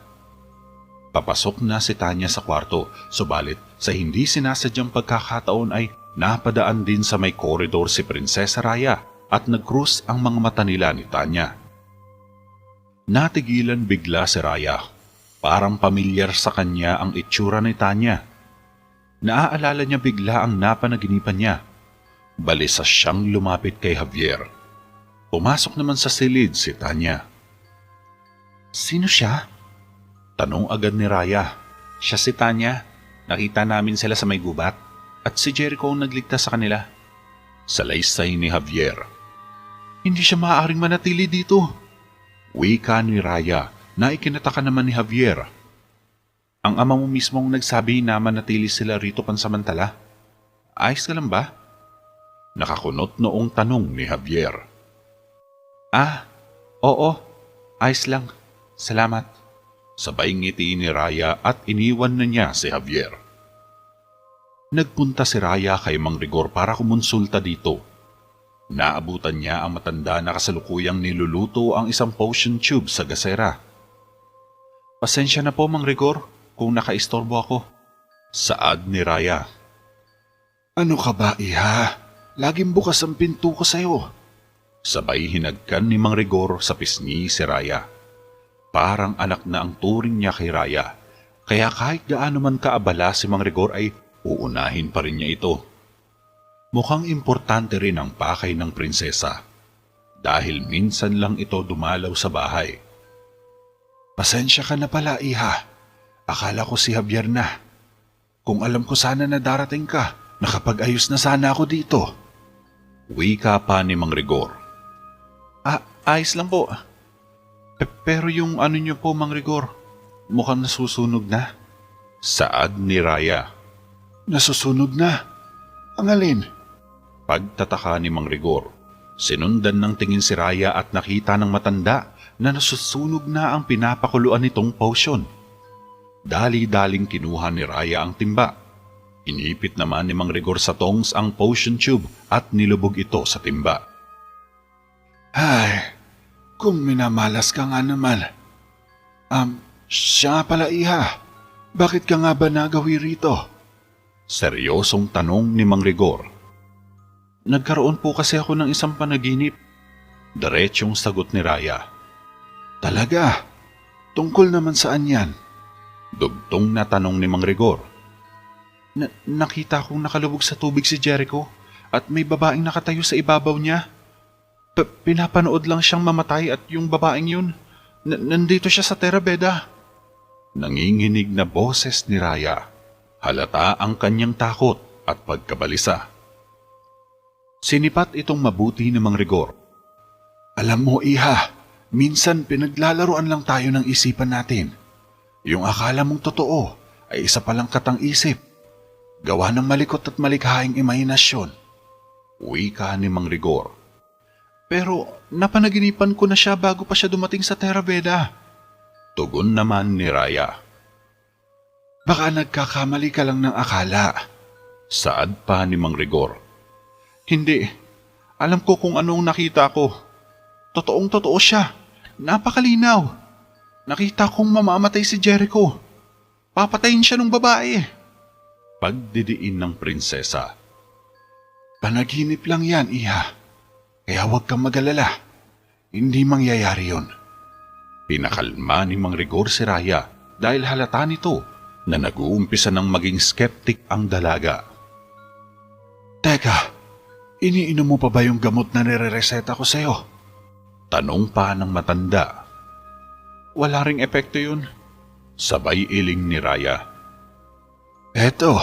Papasok na si Tanya sa kwarto, subalit sa hindi sinasadyang pagkakataon ay napadaan din sa may koridor si Prinsesa Raya at nag-cross ang mga mata nila ni Tanya. Natigilan bigla si Raya. Parang pamilyar sa kanya ang itsura ni Tanya. Naaalala niya bigla ang napanaginipan niya. Balisa siyang lumapit kay Javier. Pumasok naman sa silid si Tanya. Sino siya? Tanong agad ni Raya. Siya si Tanya. Nakita namin sila sa may gubat at si Jericho ang nagligtas sa kanila. Salaysay ni Javier. Hindi siya maaaring manatili dito. Wika ni Raya na ikinataka naman ni Javier. Ang ama mo mismong nagsabi na manatili sila rito pansamantala. Ayos ka lang ba? Nakakunot noong tanong ni Javier. Oo, ayos lang. Salamat. Sabay ngiti ni Raya at iniwan na niya si Javier. Nagpunta si Raya kay Mang Rigor para kumonsulta dito. Naabutan niya ang matanda na kasalukuyang niluluto ang isang potion tube sa gasera. Pasensya na po, Mang Rigor, kung nakaistorbo ako. Saad ni Raya. Ano ka ba, iha? Laging bukas ang pinto ko sa'yo. Sabay hinagkan ni Mang Rigor sa pisngi si Raya. Parang anak na ang turing niya kay Raya, kaya kahit gaano man kaabala si Mang Rigor ay uunahin pa rin niya ito. Mukhang importante rin ang pakay ng prinsesa, dahil minsan lang ito dumalaw sa bahay. Pasensya ka na pala, iha. Akala ko si Javier na. Kung alam ko sana na darating ka, nakapag-ayos na sana ako dito. Wika pa ni Mang Rigor. Ayos lang po. Pero yung ano niyo po, Mang Rigor, mukhang nasusunog na. Saad ni Raya. Nasusunog na? Ang alin? Pagtataka ni Mang Rigor, sinundan ng tingin si Raya at nakita ng matanda na nasusunog na ang pinapakuluan nitong potion. Dali-daling kinuha ni Raya ang timba. Inipit naman ni Mang Rigor sa tongs ang potion tube at nilubog ito sa timba. Ay, kung minamalas ka nga naman. Siya nga pala, iha. Bakit ka nga ba nagawi rito? Seryosong tanong ni Mang Rigor. Nagkaroon po kasi ako ng isang panaginip. Diretsyong sagot ni Raya. Talaga? Tungkol naman saan yan? Dugtong na tanong ni Mang Rigor. Nakita kong nakalubog sa tubig si Jericho at may babaeng nakatayo sa ibabaw niya. Pinapanood lang siyang mamatay at yung babaeng yun, nandito siya sa Terabeda. Nanginginig na boses ni Raya. Halata ang kanyang takot at pagkabalisa. Sinipat itong mabuti ni Mang Rigor. Alam mo, iha, minsan pinaglalaruan lang tayo ng isipan natin. Yung akala mong totoo ay isa palang katang-isip. Gawa ng malikot at malikhaing imahinasyon. Wika ni Mang Rigor. Pero napanaginipan ko na siya bago pa siya dumating sa Terabeda. Tugon naman ni Raya. Baka nagkakamali ka lang ng akala. Saad pa ni Mang Rigor. Hindi. Alam ko kung anong nakita ko. Totoong-totoo siya. Napakalinaw. Nakita kong mamamatay si Jericho. Papatayin siya ng babae. Pagdidiin ng prinsesa. Panaginip lang yan, iha. Kaya huwag kang mag-alala. Hindi mangyayari yun. Pinakalma ni Mang Rigor si Raya dahil halata nito na nag-uumpisa ng maging skeptic ang dalaga. Teka, iniinom mo pa ba yung gamot na nire-reseta ko sa'yo? Tanong pa ng matanda. Wala ring epekto yun. Sabay iling ni Raya. Eto,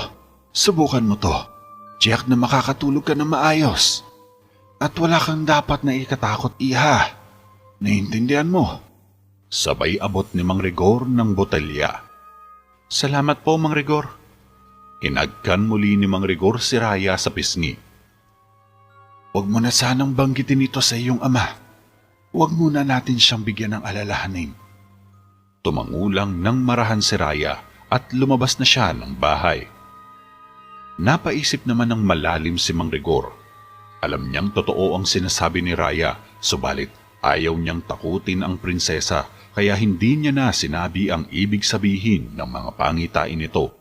subukan mo to. Tiyak na makakatulog ka na maayos. At wala kang dapat na ikatakot, iha. Naiintindihan mo? Sabay abot ni Mang Rigor ng botelya. Salamat po, Mang Rigor. Hinagkan muli ni Mang Rigor si Raya sa pisngi. Huwag mo na sanang banggitin ito sa iyong ama. Huwag muna natin siyang bigyan ng alalahanin. Tumangulang ng marahan si Raya at lumabas na siya ng bahay. Napaisip naman ng malalim si Mang Rigor. Alam niyang totoo ang sinasabi ni Raya, subalit ayaw niyang takutin ang prinsesa kaya hindi niya na sinabi ang ibig sabihin ng mga pangitain nito.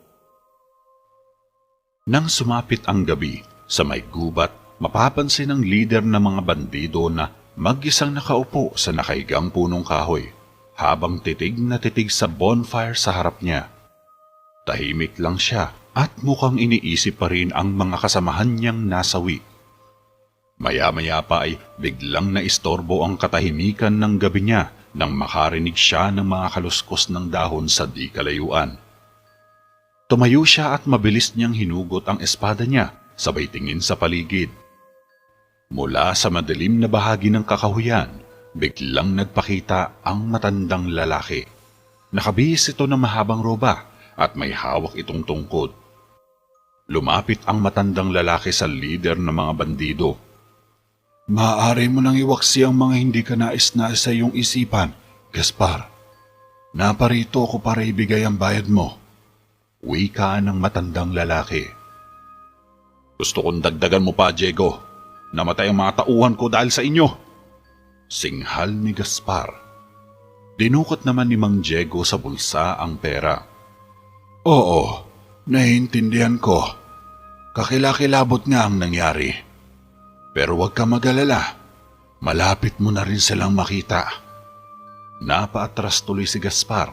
Nang sumapit ang gabi, sa may gubat, mapapansin ng lider ng mga bandido na mag-isang nakaupo sa nakaigang punong kahoy, habang titig na titig sa bonfire sa harap niya. Tahimik lang siya at mukhang iniisip pa rin ang mga kasamahan niyang nasawi. Maya-maya pa ay biglang naistorbo ang katahimikan ng gabi niya nang makarinig siya ng mga kaluskos ng dahon sa di kalayuan. Tumayo siya at mabilis niyang hinugot ang espada niya, sabay tingin sa paligid. Mula sa madilim na bahagi ng kakahuyan, biglang nagpakita ang matandang lalaki. Nakabihis ito ng mahabang roba at may hawak itong tungkod. Lumapit ang matandang lalaki sa leader ng mga bandido. Maaari mo nang iwaksi ang mga hindi ka nais-nais sa iyong isipan, Gaspar. Naparito ako para ibigay ang bayad mo. Wika ng matandang lalaki. Gusto kong dagdagan mo pa, Diego. Namatay ang mga tauhan ko dahil sa inyo. Singhal ni Gaspar. Dinukot naman ni Mang Diego sa bulsa ang pera. Oo, naiintindihan ko. Kakilakilabot nga ang nangyari. Pero huwag ka mag-alala. Malapit mo na rin silang makita. Napaatras tuloy si Gaspar.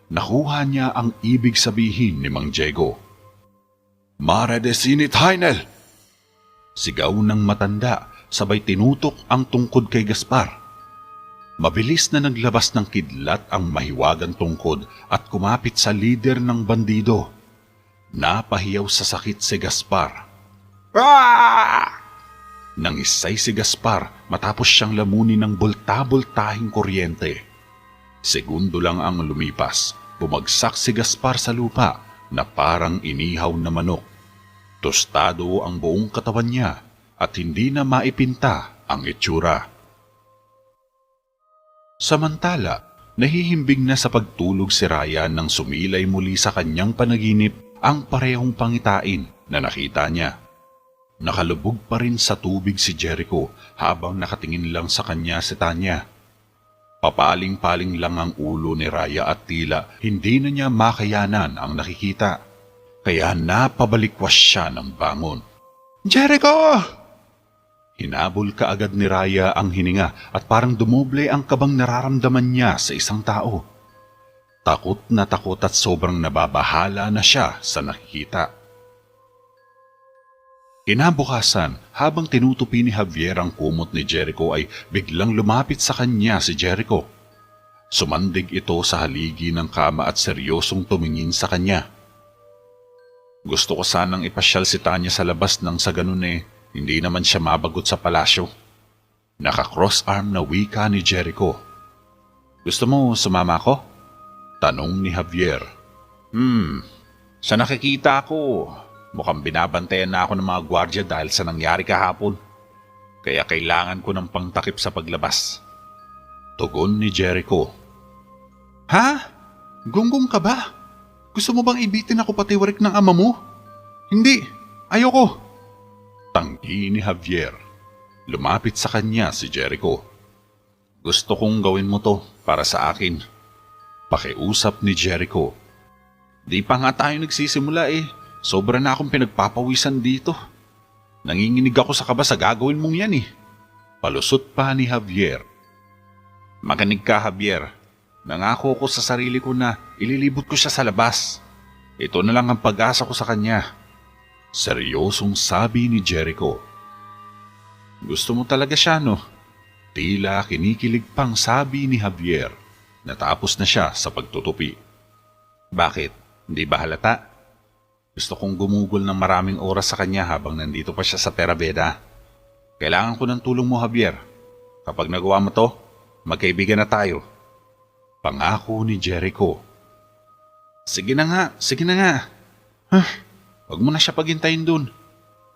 Nakuha niya ang ibig sabihin ni Mang Diego. Mare de sinit Heinel! Sigaw ng matanda, sabay tinutok ang tungkod kay Gaspar. Mabilis na naglabas ng kidlat ang mahiwagang tungkod at kumapit sa lider ng bandido. Napahiyaw sa sakit si Gaspar. Ah! Nangisay si Gaspar matapos siyang lamunin ng bulta-bultahing kuryente. Segundo lang ang lumipas, bumagsak si Gaspar sa lupa na parang inihaw na manok. Tostado ang buong katawan niya at hindi na maipinta ang itsura. Samantala, nahihimbing na sa pagtulog si Raya nang sumilay muli sa kanyang panaginip ang parehong pangitain na nakita niya. Nakalubog pa rin sa tubig si Jericho habang nakatingin lang sa kanya si Tanya. Papaling-paling lang ang ulo ni Raya at tila hindi na niya makayanan ang nakikita. Kaya napabalikwas siya ng bangon. Jericho! Hinabol kaagad ni Raya ang hininga at parang dumoble ang kabang nararamdaman niya sa isang tao. Takot na takot at sobrang nababahala na siya sa nakikita. Kinabukasan, habang tinutupi ni Javier ang kumot ni Jericho ay biglang lumapit sa kanya si Jericho. Sumandig ito sa haligi ng kama at seryosong tumingin sa kanya. Gusto ko sanang ipasyal si Tanya sa labas nang sa ganun hindi naman siya mabagot sa palasyo. Naka-cross-arm na wika ni Jericho. Gusto mo sumama ko? Tanong ni Javier. Sa nakikita ko, mukhang binabantayan na ako ng mga gwardya dahil sa nangyari kahapon. Kaya kailangan ko ng pangtakip sa paglabas. Tugon ni Jericho. Ha? Gunggong ka ba? Gusto mo bang ibitin ako patiwarik ng ama mo? Hindi, ayoko. Tanggi ni Javier. Lumapit sa kanya si Jericho. Gusto kong gawin mo to para sa akin. Pakiusap ni Jericho. Di pa nga tayo nagsisimula Sobra na akong pinagpapawisan dito. Nanginginig ako sa kaba sa gagawin mong yan Palusot pa ni Javier. Maganig ka, Javier. Nangako ko sa sarili ko na ililibot ko siya sa labas. Ito na lang ang pag-asa ko sa kanya. Seryosong sabi ni Jericho. Gusto mo talaga siya, no? Tila kinikilig pang sabi ni Javier. Natapos na siya sa pagtutupi. Bakit? Hindi ba halata? Gusto kong gumugol ng maraming oras sa kanya habang nandito pa siya sa Terabeda. Kailangan ko ng tulong mo, Javier. Kapag nagawa mo to, magkaibigan na tayo. Pangako ni Jericho. Sige na nga. Huwag mo na siya paghintayin dun.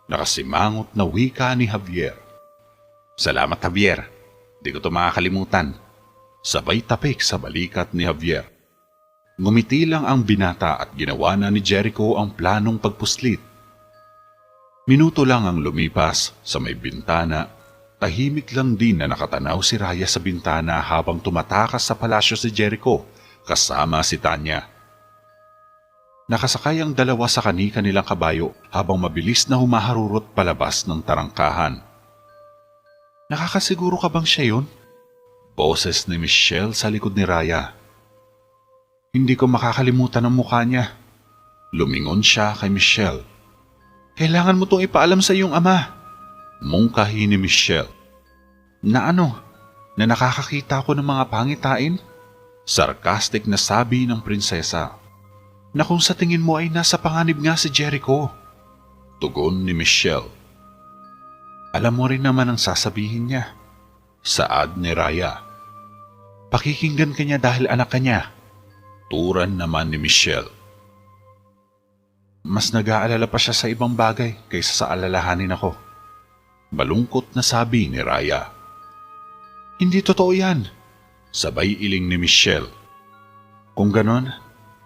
Nakasimangot na wika ni Javier. Salamat, Javier. Di ko to makakalimutan. Sabay tapik sa balikat ni Javier. Ngumiti lang ang binata at ginawa na ni Jericho ang planong pagpuslit. Minuto lang ang lumipas sa may bintana. Tahimik lang din na nakatanaw si Raya sa bintana habang tumatakas sa palasyo si Jericho kasama si Tanya. Nakasakay ang dalawa sa kani-kanilang kabayo habang mabilis na humaharurot palabas ng tarangkahan. Nakakasiguro ka bang siya yun? Boses ni Michelle sa likod ni Raya. Hindi ko makakalimutan ang mukha niya. Lumingon siya kay Michelle. Kailangan mo itong ipaalam sa iyong ama. Mungkahi ni Michelle. Na ano? Na nakakakita ko ng mga pangitain? Sarcastic na sabi ng prinsesa. Na kung sa tingin mo ay nasa panganib nga si Jericho. Tugon ni Michelle. Alam mo rin naman ang sasabihin niya. Saad ni Raya. Pakikinggan ka niya dahil anak ka niya. Turan naman ni Michelle. Mas nag-aalala pa siya sa ibang bagay kaysa sa alalahanin ako. Malungkot na sabi ni Raya. Hindi totoo yan. Sabay iling ni Michelle. Kung ganon,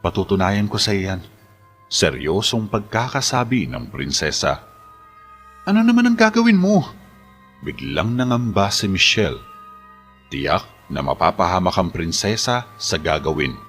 patutunayan ko sa iyan. Seryosong pagkakasabi ng prinsesa. Ano naman ang gagawin mo? Biglang nangamba si Michelle. Tiyak na mapapahamak ang prinsesa sa gagawin.